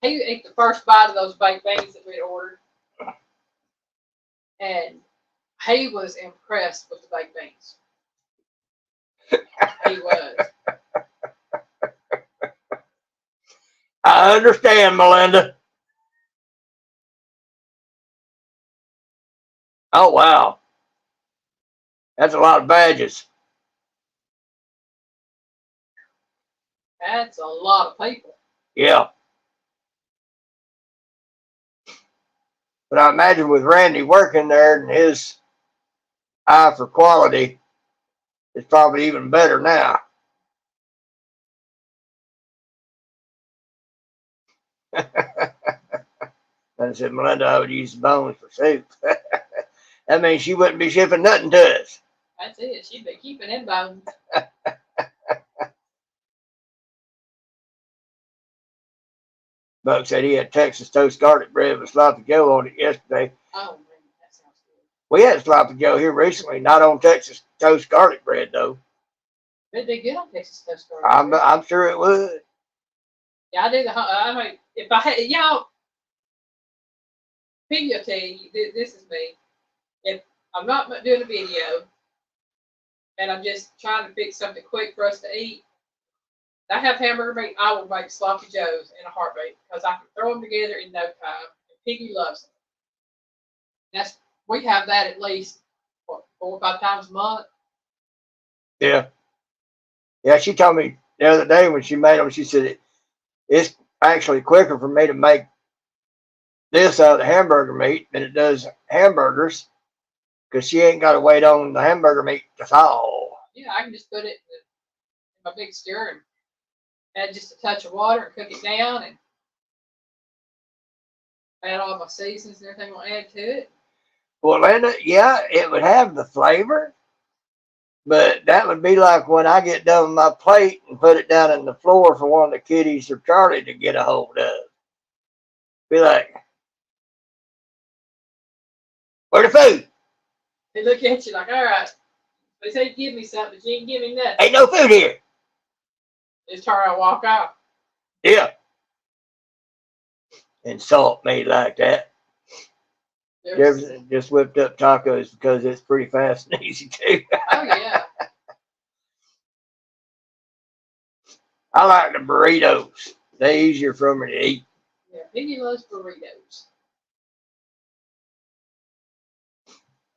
Speaker 2: He ate the first bite of those baked beans that we had ordered, and he was impressed with the baked beans. He was.
Speaker 1: I understand, Melinda. Oh, wow. That's a lot of badges.
Speaker 2: That's a lot of people.
Speaker 1: Yeah. But I imagine with Randy working there and his eye for quality, it's probably even better now. And I said, Melinda, I would use the bones for soup. That means she wouldn't be shipping nothing to us.
Speaker 2: That's it. She'd be keeping them bones.
Speaker 1: Buck said he had Texas toast garlic bread with sloppy joe on it yesterday.
Speaker 2: Oh, man, that sounds good.
Speaker 1: We had sloppy joe here recently, not on Texas toast garlic bread though.
Speaker 2: It'd be good on Texas toast garlic bread.
Speaker 1: I'm sure it would.
Speaker 2: Yeah, I do I mean, if I had, y'all, Piggy will tell you, this is me. If I'm not doing a video and I'm just trying to fix something quick for us to eat, I have hamburger meat, I will make sloppy joes in a heartbeat because I can throw them together in no time. And Piggy loves them. We have that at least, what, 4 or 5 times a month.
Speaker 1: Yeah. Yeah, she told me the other day when she made them, she said it's actually quicker for me to make this out of the hamburger meat than it does hamburgers because she ain't got to wait on the hamburger meat to thaw.
Speaker 2: Yeah, I can just put it in my big stir and add just a touch of water and cook it down and add all my seasons and everything I'll add to it.
Speaker 1: Well, Linda, yeah, it would have the flavor, but that would be like when I get done with my plate and put it down on the floor for one of the kiddies or Charlie to get a hold of. Be like, where the food?
Speaker 2: They look at you like, all right. They say give me something, but you ain't give me nothing.
Speaker 1: Ain't no food here.
Speaker 2: Just turn around and walk out.
Speaker 1: Yeah. Insult me like that. Just whipped up tacos because it's pretty fast and easy too.
Speaker 2: Oh yeah.
Speaker 1: I like the burritos. They're easier for me to eat.
Speaker 2: Yeah, Piggy loves burritos.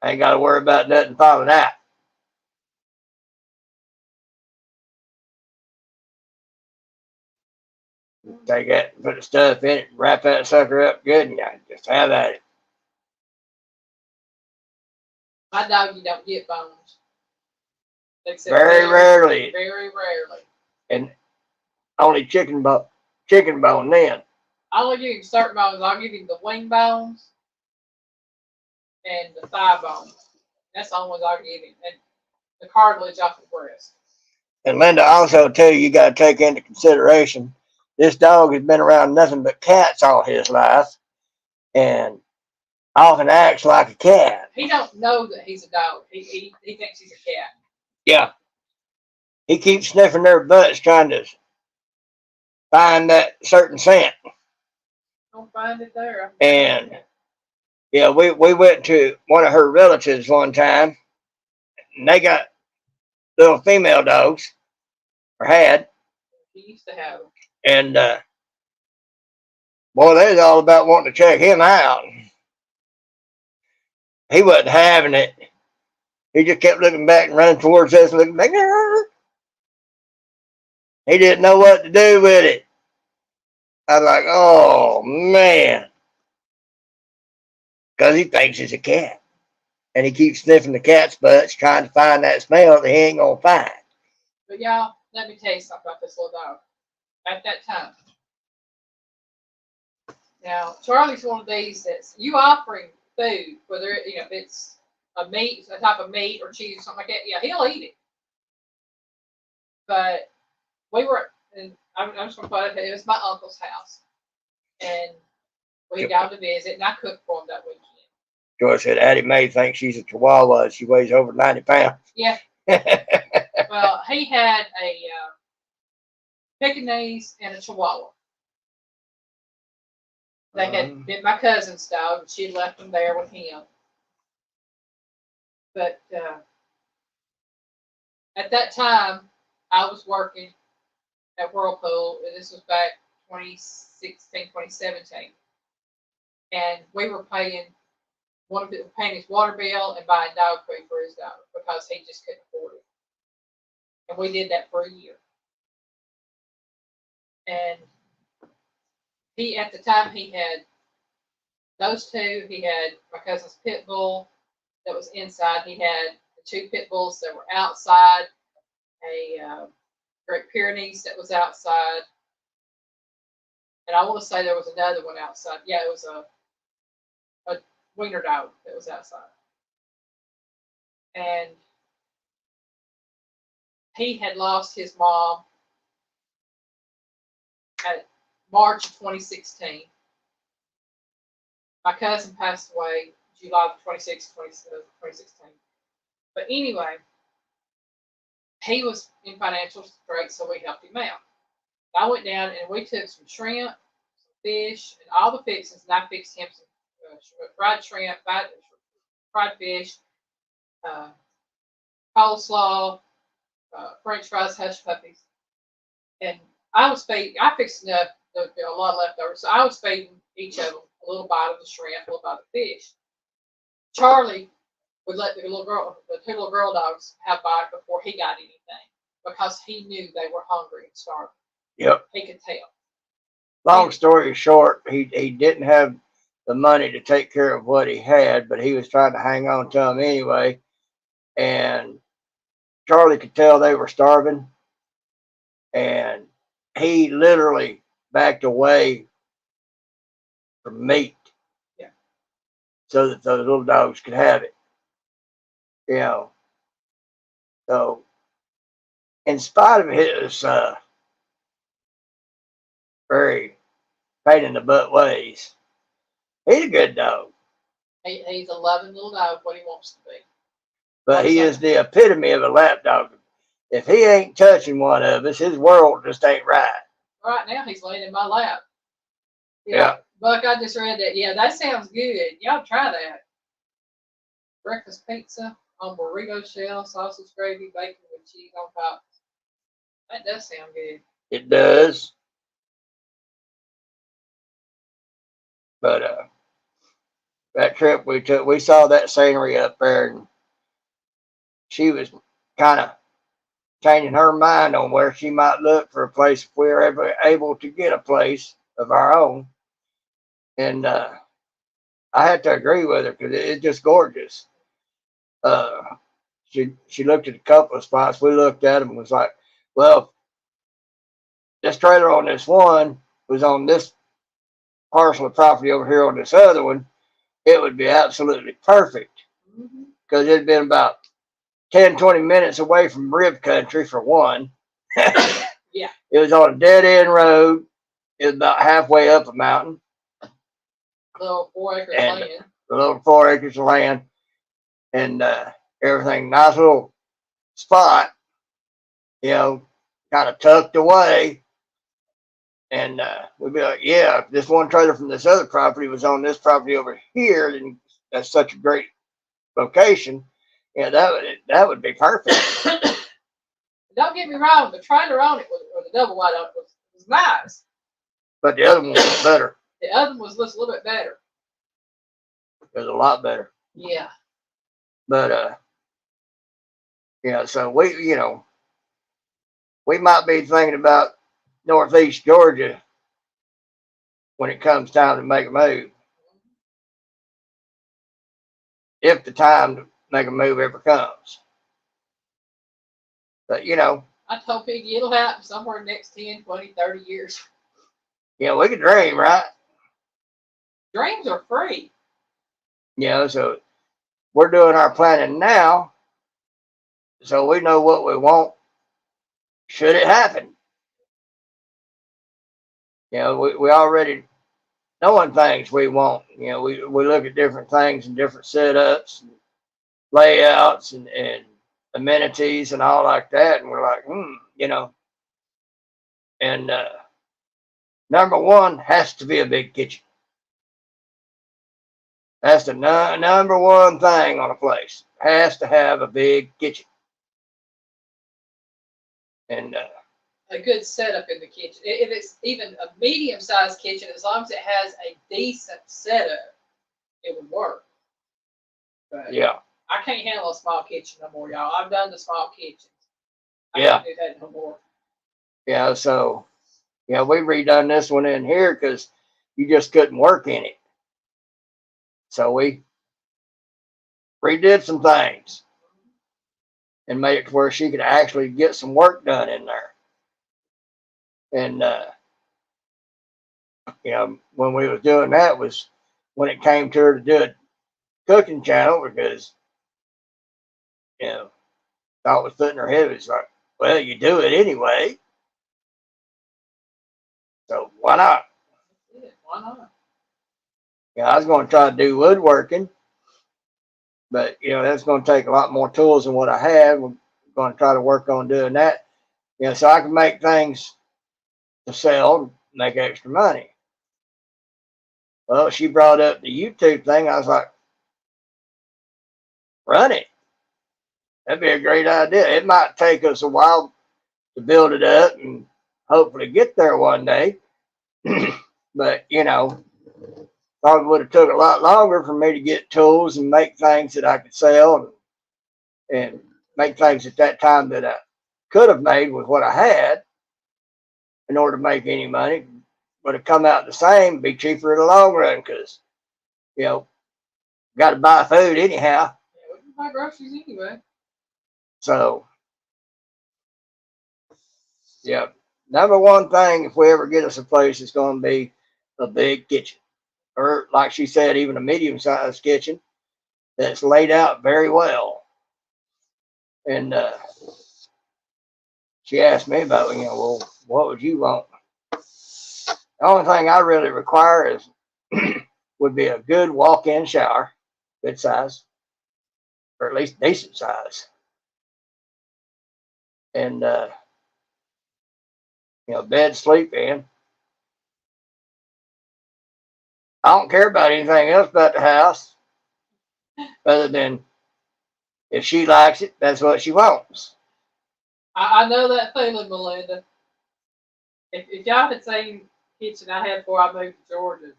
Speaker 1: I ain't got to worry about nothing falling out. Take that, put the stuff in it, wrap that sucker up good, and just have at it.
Speaker 2: My doggy don't get bones. Except
Speaker 1: Very rarely.
Speaker 2: Very rarely.
Speaker 1: and only chicken bone then.
Speaker 2: I only give him certain bones. I'll give him the wing bones and the thigh bones. That's the only ones I'll give him. And the cartilage off the breast.
Speaker 1: And Linda also tell you got to take into consideration this dog has been around nothing but cats all his life, and often acts like a cat.
Speaker 2: He don't know that he's a dog. He thinks he's a cat.
Speaker 1: Yeah, he keeps sniffing their butts trying to find that certain scent.
Speaker 2: Don't find it there.
Speaker 1: And yeah, we went to one of her relatives one time, and they got little female dogs, or had,
Speaker 2: He used to have them.
Speaker 1: and boy, they was all about wanting to check him out. He wasn't having it. He just kept looking back and running towards us, looking back. He didn't know what to do with it. I was like, oh man, because he thinks it's a cat, and he keeps sniffing the cat's butts, trying to find that smell that he ain't gonna find.
Speaker 2: But y'all, let me tell you something about this little dog. At that time, now Charlie's one of these that's you offering food, whether if it's a type of meat or cheese or something like that. Yeah, he'll eat it. But we were, and I'm just gonna put it was my uncle's house, and we got to visit, and I cooked for him that weekend.
Speaker 1: Joyce said Addie Mae thinks she's a Chihuahua. She weighs over 90 pounds.
Speaker 2: Yeah. Well, he had a Pekingese and a Chihuahua. They had been my cousin's dog, and she left them there with him. But at that time, I was working at Whirlpool, and this was back 2016, 2017. And we were paying his water bill and buying dog food for his dog because he just couldn't afford it. And we did that for a year. And at the time, he had those two. He had my cousin's pit bull that was inside. He had the two pit bulls that were outside, a Great Pyrenees that was outside. And I want to say there was another one outside. Yeah, it was a wiener dog that was outside. And he had lost his mom at March of 2016. My cousin passed away July 26, 2016. But anyway, he was in financial straits, so we helped him out. I went down and we took some shrimp, some fish, and all the fixings, and I fixed him some fried shrimp, fried fish, coleslaw, French fries, hush puppies. And I fixed enough, a lot left over, so I was feeding each of them a little bite of the shrimp, a little bite of the fish. Charlie would let the two little girl dogs have a bite before he got anything because he knew they were hungry and starving.
Speaker 1: Yep.
Speaker 2: He could tell.
Speaker 1: Long story short, he didn't have the money to take care of what he had, but he was trying to hang on to them anyway. And Charlie could tell they were starving, and he literally backed away from meat, so that those little dogs could have it. So in spite of his very pain in the butt ways, he's a good dog.
Speaker 2: He's a loving little dog, what he wants to be.
Speaker 1: But he is the epitome of a lap dog. If he ain't touching one of us, his world just ain't right.
Speaker 2: Right now, he's laying in my lap.
Speaker 1: Yeah.
Speaker 2: Buck, I just read that. Yeah, that sounds good. Y'all try that. Breakfast pizza on burrito shell, sausage gravy, bacon with cheese on top. That does sound good.
Speaker 1: It does. But that trip we took, we saw that scenery up there, and she was kind of changing her mind on where she might look for a place if we were ever able to get a place of our own. And I had to agree with her because it's just gorgeous. She looked at a couple of spots. We looked at them and was like, well, this trailer on this one was on this parcel of property over here on this other one, it would be absolutely perfect because it'd been about 10, 20 minutes away from rib country for one.
Speaker 2: Yeah.
Speaker 1: It was on a dead end road. It was about halfway up a mountain.
Speaker 2: Little 4 acres of land.
Speaker 1: A little 4 acres of land and everything. Nice little spot, you know, kind of tucked away. And we'd be like, yeah, if this one trailer from this other property was on this property over here, then that's such a great location. Yeah, that would be perfect.
Speaker 2: Don't get me wrong, the trailer on it was, or the double wide on it was nice.
Speaker 1: But the other one was better.
Speaker 2: The other one was just a little bit better.
Speaker 1: It was a lot better.
Speaker 2: Yeah.
Speaker 1: But yeah, so we might be thinking about Northeast Georgia when it comes time to make a move. If the time to make a move ever comes. But
Speaker 2: I told Piggy it'll happen somewhere in the next 10, 20, 30 years.
Speaker 1: Yeah, we can dream, right?
Speaker 2: Dreams are free.
Speaker 1: So we're doing our planning now, so we know what we want should it happen. We already knowing things we want. We look at different things and different setups, and layouts, and amenities and all like that, and we're like, And number one has to be a big kitchen. That's the number one thing on a place. Has to have a big kitchen. And
Speaker 2: a good setup in the kitchen. If it's even a medium-sized kitchen, as long as it has a decent setup, it would work. But
Speaker 1: yeah.
Speaker 2: I can't handle a small kitchen no more, y'all. I've done the small kitchens. I
Speaker 1: Yeah.
Speaker 2: can't do that no more.
Speaker 1: Yeah, so we redone this one in here because you just couldn't work in it. So we redid some things and made it to where she could actually get some work done in there. And when we was doing that was when it came to her to do a cooking channel because thought was putting her head was like, well, you do it anyway. So why not?
Speaker 2: Yeah, why not?
Speaker 1: I was going to try to do woodworking, but that's going to take a lot more tools than what I have. We're going to try to work on doing that. So I can make things to sell, make extra money. Well, she brought up the YouTube thing. I was like, run it. That'd be a great idea. It might take us a while to build it up and hopefully get there one day. But, probably would have took a lot longer for me to get tools and make things that I could sell and make things at that time that I could have made with what I had in order to make any money. Would have come out the same, be cheaper in the long run because, got to buy food anyhow.
Speaker 2: Yeah, we can buy groceries anyway.
Speaker 1: So, number one thing, if we ever get us a place, it's going to be a big kitchen. Or, like she said, even a medium-sized kitchen that's laid out very well. And she asked me about, well, what would you want? The only thing I really require is would be a good walk-in shower, good size, or at least decent size. And, bed to sleep in. I don't care about anything else about the house other than if she likes it, that's what she wants.
Speaker 2: I know that feeling, Melinda. If y'all had seen the kitchen I had before I moved to Georgia,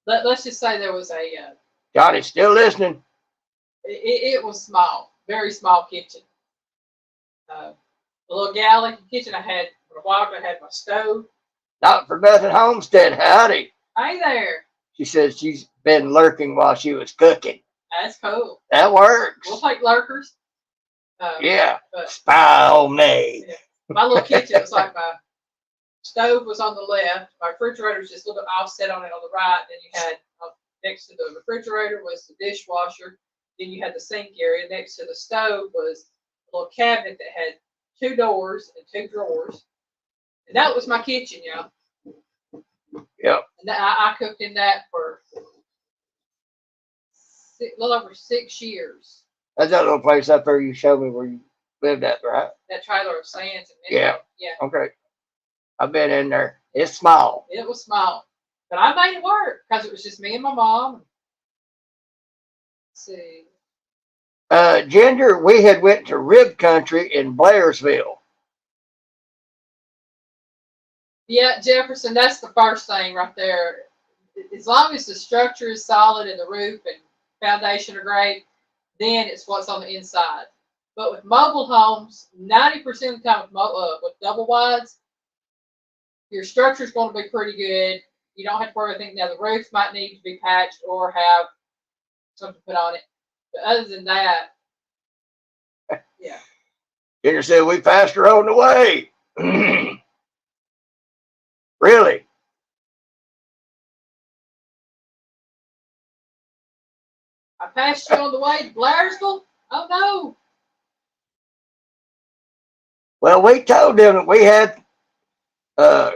Speaker 2: let's just say there was a
Speaker 1: Johnny's still listening.
Speaker 2: It was small, very small kitchen. A little galley kitchen I had for a while. I had my stove.
Speaker 1: Not for nothing, Homestead. Howdy.
Speaker 2: Hey there.
Speaker 1: She says she's been lurking while she was cooking.
Speaker 2: That's cool.
Speaker 1: That works.
Speaker 2: We'll take lurkers.
Speaker 1: Yeah.
Speaker 2: But
Speaker 1: Spy on me.
Speaker 2: yeah, my little kitchen was like my stove was on the left. My refrigerator was just a little bit offset on it on the right. Then you had next to the refrigerator was the dishwasher. Then you had the sink area. Next to the stove was a little cabinet that had 2 doors and 2 drawers. And that was my kitchen, y'all.
Speaker 1: Yep.
Speaker 2: And I cooked in that for a little over 6 years.
Speaker 1: That's that little place up there you showed me where you lived at, right?
Speaker 2: That trailer of Sands.
Speaker 1: Yeah.
Speaker 2: Yeah.
Speaker 1: Okay. I've been in there. It's small.
Speaker 2: It was small. But I made it work because it was just me and my mom. Let's see.
Speaker 1: Ginger, we had went to rib country in Blairsville.
Speaker 2: Yeah, Jefferson, that's the first thing right there. As long as the structure is solid and the roof and foundation are great, then it's what's on the inside. But with mobile homes, 90% of the time with double wides, your structure is going to be pretty good. You don't have to worry about anything. Now, the roof might need to be patched or have something put on it. But other than that, yeah.
Speaker 1: Ginger said we passed her on the way. Really?
Speaker 2: I passed you on the way to Blairsville? Oh, no.
Speaker 1: Well, we told them that we had a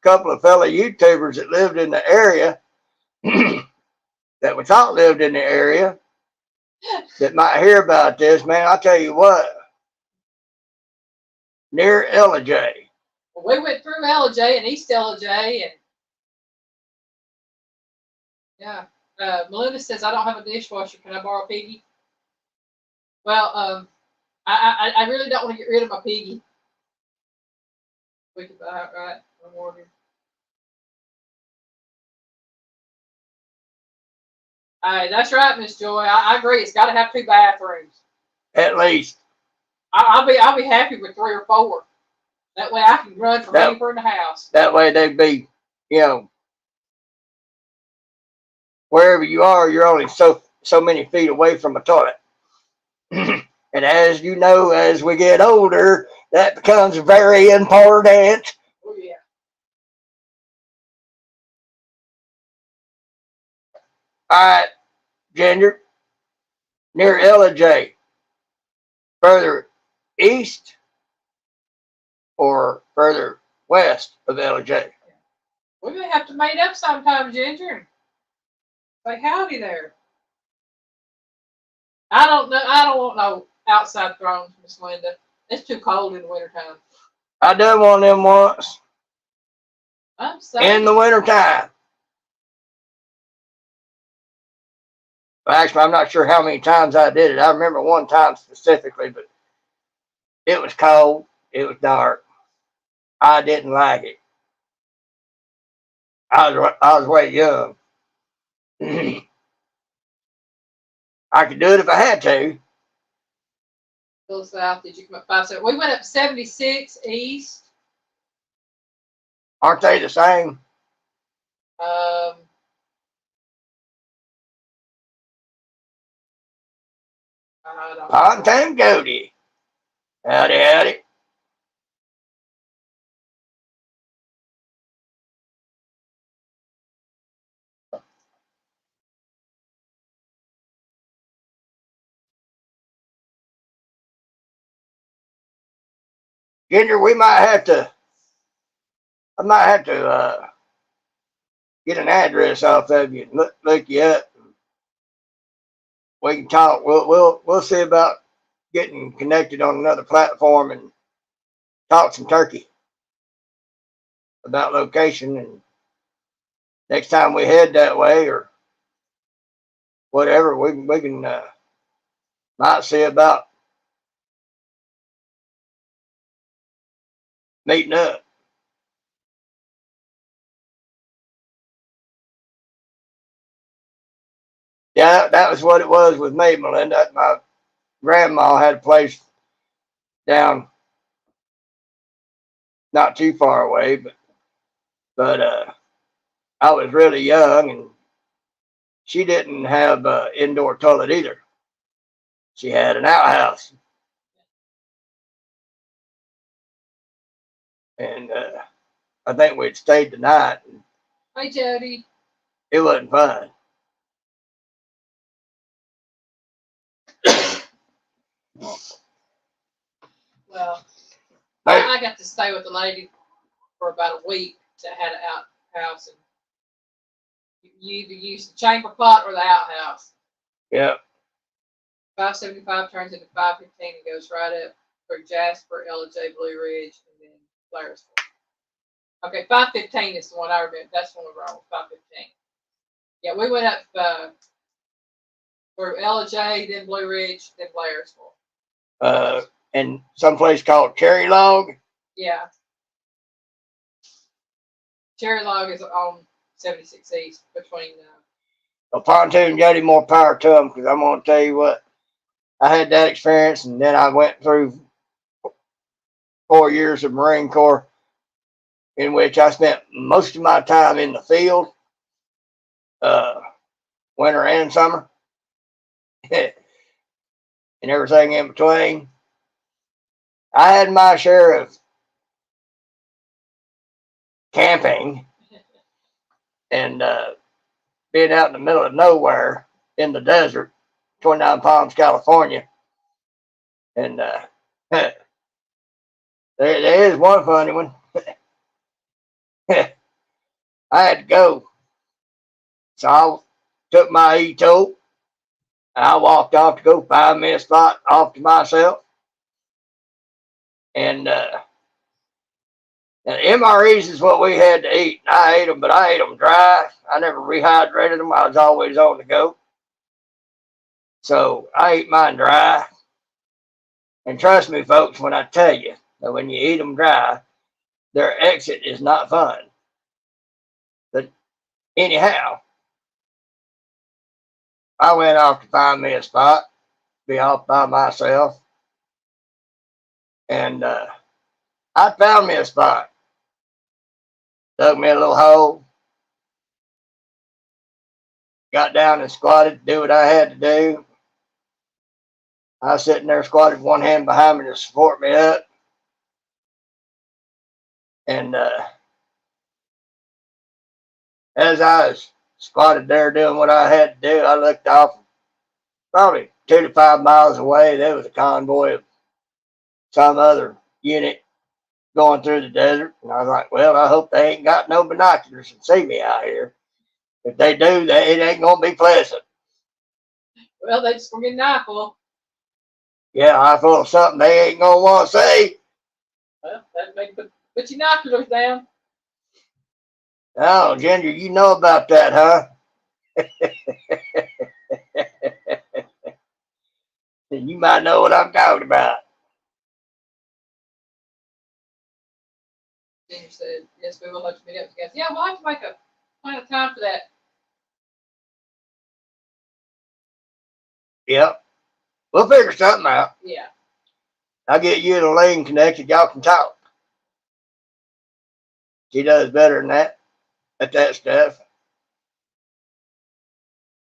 Speaker 1: couple of fellow YouTubers that lived in the area that we thought lived in the area that might hear about this. Man, I'll tell you what. Near LJ.
Speaker 2: Well, we went through LJ and East LJ, and yeah. Melinda says, I don't have a dishwasher. Can I borrow Piggy? Well, I really don't want to get rid of my Piggy. We could buy it, right? No more here. Hey, that's right, Miss Joy. I agree. It's got to have 2 bathrooms.
Speaker 1: At least.
Speaker 2: I'll be happy with 3 or 4. That way I can run from anywhere in the house.
Speaker 1: That way they'd be, wherever you are, you're only so many feet away from a toilet. And as you know, as we get older, that becomes very important.
Speaker 2: Oh, yeah.
Speaker 1: All right, Ginger, near LJ, further east or further west of LJ?
Speaker 2: We may have to meet up sometime, Ginger. Say howdy there. I don't know. I don't want no outside thrones, Miss Linda. It's too cold in the wintertime.
Speaker 1: I done one of them once
Speaker 2: I'm sorry.
Speaker 1: in the wintertime. Actually, I'm not sure how many times I did it. I remember one time specifically, but it was cold. It was dark. I didn't like it. I was way young. I could do it if I had to.
Speaker 2: Go south. Did you come up 5-7? We went up 76 east.
Speaker 1: Aren't they the same? Pontoon Goody. Howdy, howdy. Ginger, I might have to get an address off of you and look you up. We can talk. We'll see about getting connected on another platform and talk some turkey about location. And next time we head that way or whatever, we can might see about meeting up. Yeah, that was what it was with me, Melinda. My grandma had a place down not too far away, but I was really young and she didn't have an indoor toilet either. She had an outhouse. and I think we'd stayed the night. And
Speaker 2: Hey, Jody.
Speaker 1: it wasn't fun.
Speaker 2: Well,
Speaker 1: Hey,
Speaker 2: I got to stay with the lady for about a week that had an outhouse, and you either use the chamber pot or the outhouse.
Speaker 1: yeah.
Speaker 2: 575 turns into 515 and goes right up through Jasper, LJ, Blue Ridge, and then Blairsville. Okay, 515 is the one I remember. That's the one we're on with 515. Yeah, we went up through LJ, then Blue Ridge, then Blairsville.
Speaker 1: And someplace called Cherry Log.
Speaker 2: Yeah. Cherry Log is on 76 East between.
Speaker 1: A pontoon got him more power to them, because I'm going to tell you what, I had that experience, and then I went through 4 years of Marine Corps in which I spent most of my time in the field, winter and summer, and everything in between. I had my share of camping and being out in the middle of nowhere in the desert, 29 Palms, California. And there is one funny one. I had to go. So I took my E-tow and I walked off to go find me a spot off to myself. And MREs is what we had to eat. I ate them, but I ate them dry. I never rehydrated them. I was always on the go. So I ate mine dry. And trust me, folks, when I tell you that when you eat them dry, their exit is not fun. But anyhow, I went off to find me a spot, be off by myself. And I found me a spot. Dug me a little hole. Got down and squatted, do what I had to do. I was sitting there squatted, one hand behind me to support me up. And as I was squatted there doing what I had to do, I looked off probably 2 to 5 miles away. There was a convoy of some other unit going through the desert. And I was like, well, I hope they ain't got no binoculars and see me out here. If they do, it ain't going to be pleasant.
Speaker 2: Well, they just gonna get an eyeful.
Speaker 1: Yeah, I full of something they ain't going to want to see.
Speaker 2: Well, that make put your binoculars down.
Speaker 1: Oh, Ginger, you know about that, huh? You might know what I'm talking about.
Speaker 2: Ginger said, yes, we will have to meet up together. Yeah, we'll have to make a plan of time for that.
Speaker 1: Yep. We'll figure something out.
Speaker 2: Yeah.
Speaker 1: I'll get you and Elaine connected. Y'all can talk. She does better than that at that stuff.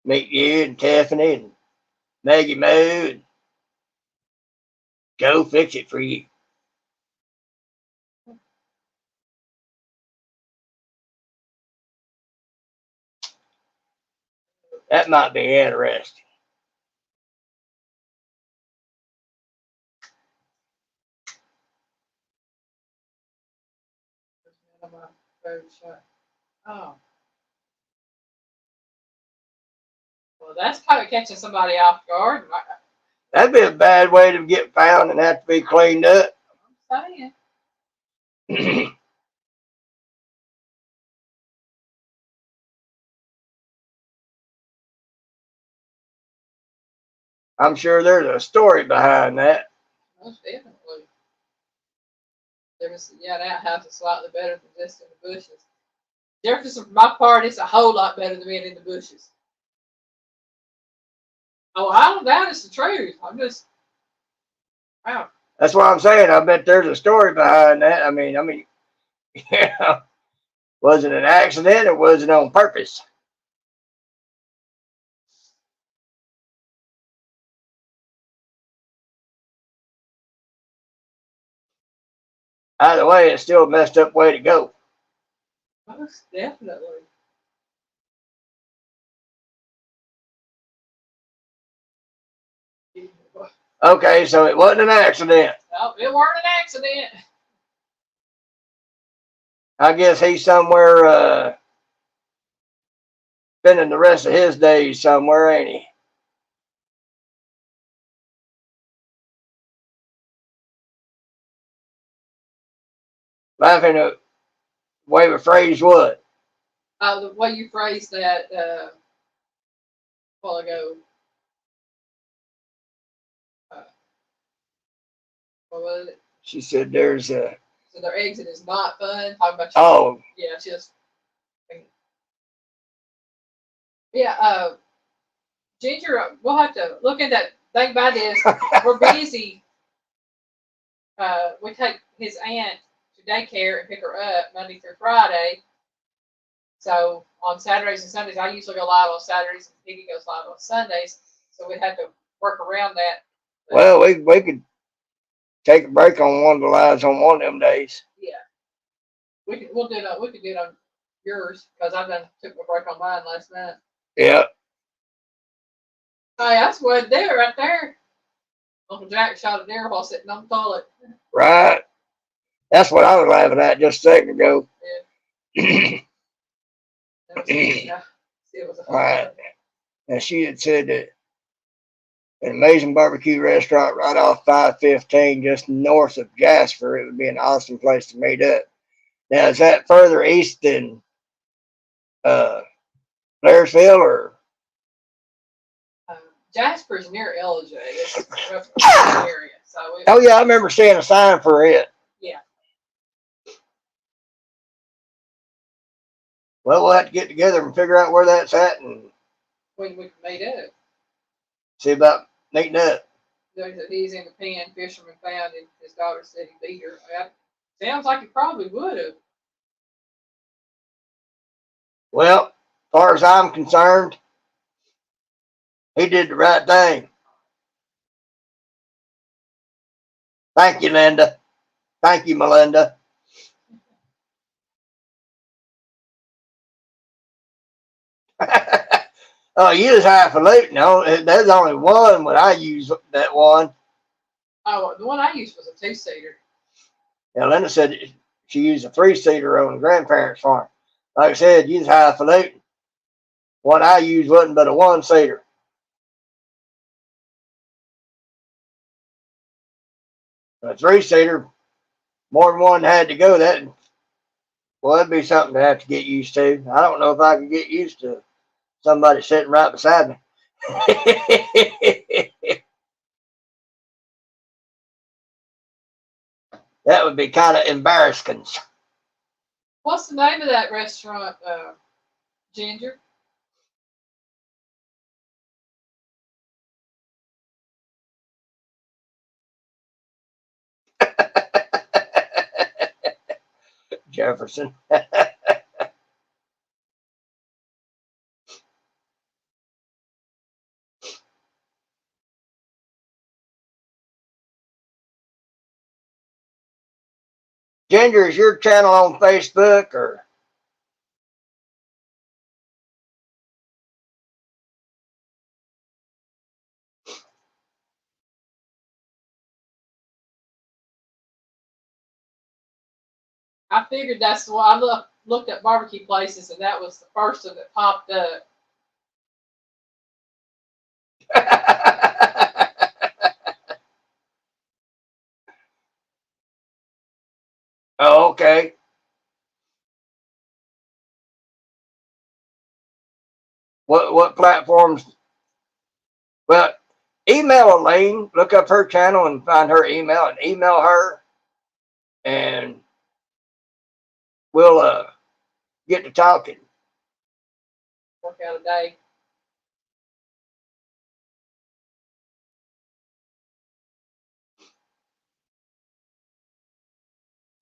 Speaker 1: Meet you and Tiffany and Maggie Moo and go fix it for you. That might be interesting.
Speaker 2: Oh. Well, that's kind of catching somebody off guard.
Speaker 1: That'd be a bad way to get found and have to be cleaned up.
Speaker 2: I'm saying.
Speaker 1: I'm sure there's a story behind that.
Speaker 2: Most definitely. That outhouse is slightly better than just in the bushes. Jefferson, for my part, it's a whole lot better than being in the bushes. Oh, I don't doubt it's the truth. I'm just, wow.
Speaker 1: That's what I'm saying. I bet there's a story behind that. I mean, yeah. Was it an accident or was it on purpose? Either way, it's still a messed up way to go.
Speaker 2: Most definitely.
Speaker 1: Okay, so it wasn't an accident.
Speaker 2: No, it weren't an accident.
Speaker 1: I guess he's somewhere spending the rest of his days somewhere, ain't he? Laughing at the way we phrased what?
Speaker 2: The way you phrased that a while ago. What was it?
Speaker 1: She said there's a.
Speaker 2: So their exit is not fun. Talking about
Speaker 1: Oh.
Speaker 2: Yeah, just. Yeah, Ginger, we'll have to look at that. Thing about it is, we're busy. We take his aunt to daycare and pick her up Monday through Friday. So on Saturdays and Sundays, I usually go live on Saturdays, and Piggy goes live on Sundays. So we'd have to work around that. But,
Speaker 1: well, we could take a break on one of the lives on one of them days.
Speaker 2: Yeah, we could do it on yours because I done took a break on mine last night.
Speaker 1: Yeah.
Speaker 2: Hey, that's what there right there. Uncle Jack shot a deer while sitting on the toilet.
Speaker 1: Right. That's what I was laughing at just a second ago.
Speaker 2: Yeah. It was a
Speaker 1: right. And she had said that an amazing barbecue restaurant right off 515 just north of Jasper, it would be an awesome place to meet up. Now, is that further east than Blairsville or?
Speaker 2: Jasper's near LJ. It's a area. So
Speaker 1: oh, yeah, I remember seeing a sign for it.
Speaker 2: Yeah.
Speaker 1: Well, we'll have to get together and figure out where that's at and
Speaker 2: we can meet up.
Speaker 1: see about meeting up.
Speaker 2: He's in the pen. Fisherman found him. His daughter said he'd be here. Sounds like he probably would have.
Speaker 1: Well, as far as I'm concerned, he did the right thing. Thank you, Linda. Thank you, Melinda. Oh, you was highfalutin. No, there's only one when I use that one.
Speaker 2: Oh, the one I used was a 2-seater.
Speaker 1: Yeah, Linda said she used a 3-seater on the grandparents' farm. Like I said, you was highfalutin. One I used wasn't but a 1-seater. A 3-seater, more than one had to go. That'd be something to have to get used to. I don't know if I could get used to somebody sitting right beside me. That would be kind of embarrassing.
Speaker 2: What's the name of that restaurant, Ginger?
Speaker 1: Jefferson. Ginger, is your channel on Facebook or?
Speaker 2: I figured that's why I looked at barbecue places, and that was the first one that popped up.
Speaker 1: Oh, okay. What platforms? Well, email Elaine. Look up her channel and find her email and email her, and we'll get to talking.
Speaker 2: Work out a day.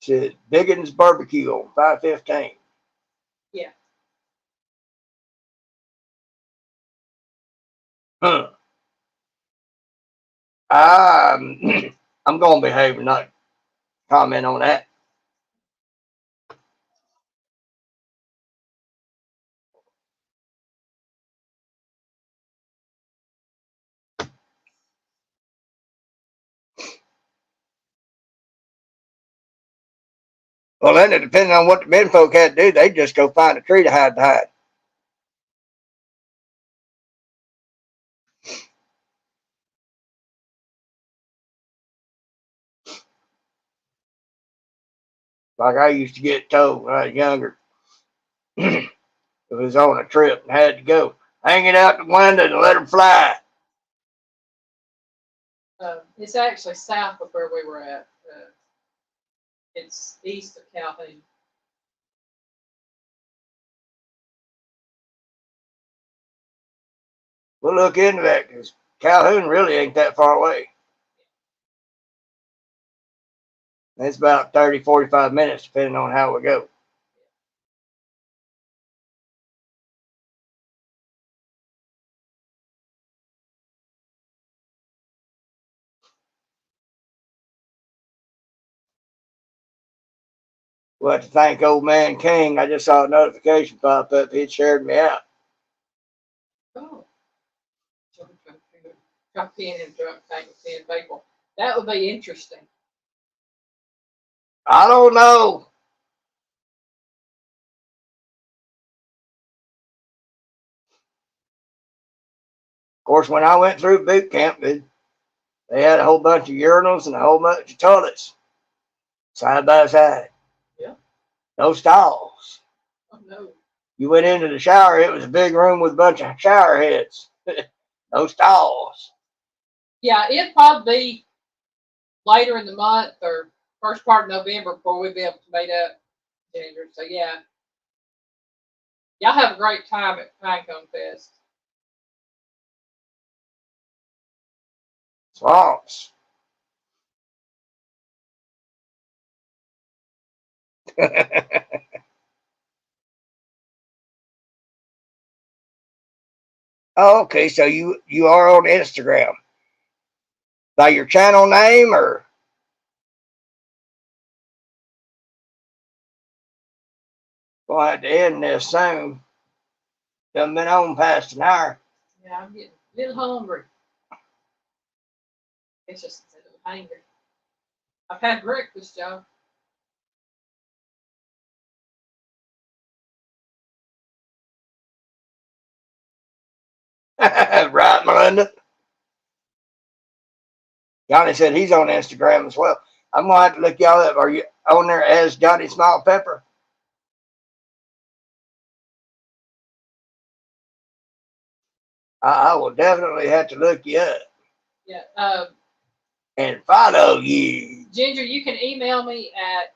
Speaker 1: It's Biggins Barbecue on 515.
Speaker 2: Yeah.
Speaker 1: Huh. I'm going to behave and not comment on that. Well, then, depending on what the men folk had to do, they'd just go find a tree to hide behind. Like I used to get told when I was younger. If it was on a trip and had to go, hang it out the window and let them fly.
Speaker 2: It's actually south of where we were at. It's east of Calhoun.
Speaker 1: We'll look into that because Calhoun really ain't that far away. It's about 30, 45 minutes depending on how we go. We'll have to thank old man King. I just saw a notification pop up. He'd shared me out.
Speaker 2: Oh. Drop in and drunk tank with 10 people. That would be interesting.
Speaker 1: I don't know. Of course, when I went through boot camp, they had a whole bunch of urinals and a whole bunch of toilets side by side.
Speaker 2: Yeah.
Speaker 1: No stalls.
Speaker 2: Oh, no.
Speaker 1: You went into the shower, it was a big room with a bunch of shower heads. No stalls.
Speaker 2: Yeah, it'd probably be later in the month or first part of November before we'd be able to meet up, Ginger. So, yeah. Y'all have a great time at Pinecone Fest.
Speaker 1: Swamps. Oh, okay, so you are on Instagram. By your channel name or? We'll have to end this soon. Done been on past an hour.
Speaker 2: Yeah, I'm getting a little hungry. It's just a little hungry. I've had breakfast, y'all.
Speaker 1: Right, Melinda? Johnny said he's on Instagram as well. I'm going to have to look y'all up. Are you on there as Johnny Smile Pepper? I will definitely have to look you up.
Speaker 2: Yeah.
Speaker 1: And follow you.
Speaker 2: Ginger, you can email me at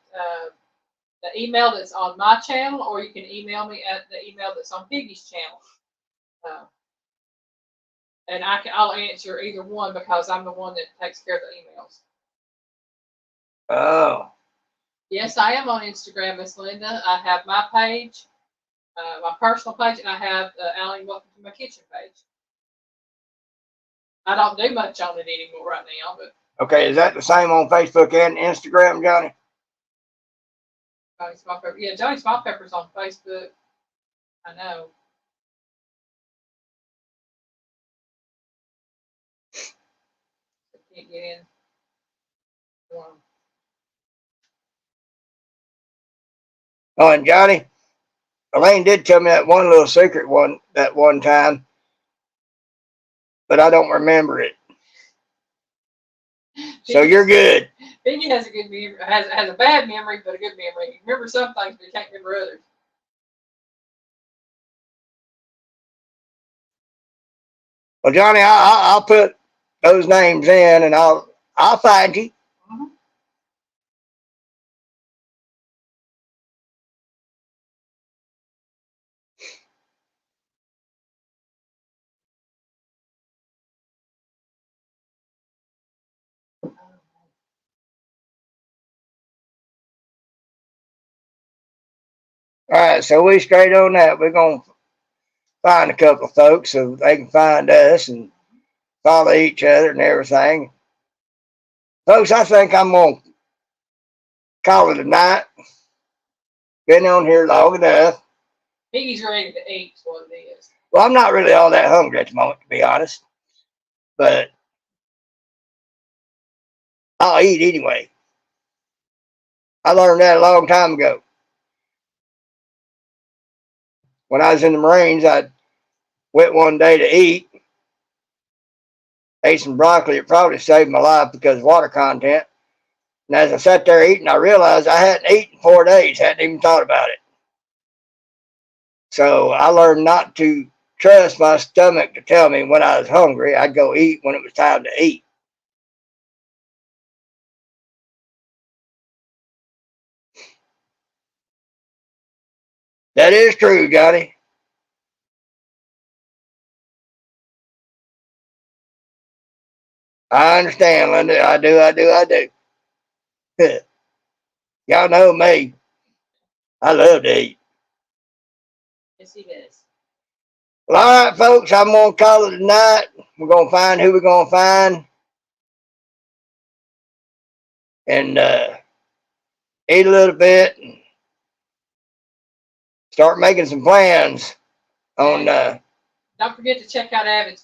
Speaker 2: the email that's on my channel, or you can email me at the email that's on Piggy's channel. And I'll answer either one because I'm the one that takes care of the emails.
Speaker 1: Oh.
Speaker 2: Yes, I am on Instagram, Miss Linda. I have my page, my personal page, and I have Allie, welcome to my kitchen page. I don't do much on it anymore right now, but.
Speaker 1: Okay, is that the same on Facebook and Instagram, Johnny?
Speaker 2: Johnny Small Pepper. Yeah, Johnny Small Pepper's on Facebook. I know. I can't get in.
Speaker 1: Oh, and Johnny, Elaine did tell me that one little secret that one time, but I don't remember it. So you're good.
Speaker 2: Piggy has a good memory, has a bad memory, but a good memory. He remembers some things, but he can't remember others.
Speaker 1: Well, Johnny, I'll put those names in, and I'll find you.
Speaker 2: Mm-hmm.
Speaker 1: All right, so we straight on that. We're gonna find a couple of folks so they can find us and follow each other and everything. Folks, I think I'm gonna call it a night. Been on here long enough.
Speaker 2: Piggy's ready to eat, is what it is.
Speaker 1: Well, I'm not really all that hungry at the moment, to be honest. But I'll eat anyway. I learned that a long time ago. When I was in the Marines, I went one day to eat, ate some broccoli. It probably saved my life because of water content. And as I sat there eating, I realized I hadn't eaten in 4 days, hadn't even thought about it. So I learned not to trust my stomach to tell me when I was hungry. I'd go eat when it was time to eat. That is true, Johnny. I understand, Linda. I do. Y'all know me. I love to eat.
Speaker 2: Yes, he does.
Speaker 1: Well, all right, folks, I'm going to call it a night. We're going to find who we're going to find. And eat a little bit and start making some plans on.
Speaker 2: Don't forget to check out Avid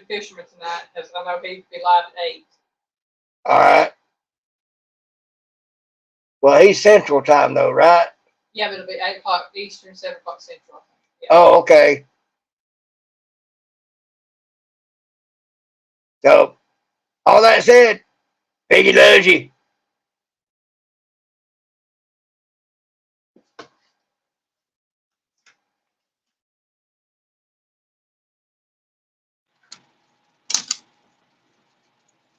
Speaker 2: Fisherman tonight, because I know he'll be live at 8.
Speaker 1: All right. Well, he's Central Time, though, right?
Speaker 2: Yeah, but it'll be 8 o'clock Eastern, 7 o'clock Central. Yeah.
Speaker 1: Oh, okay. So, all that said, Piggy loves you.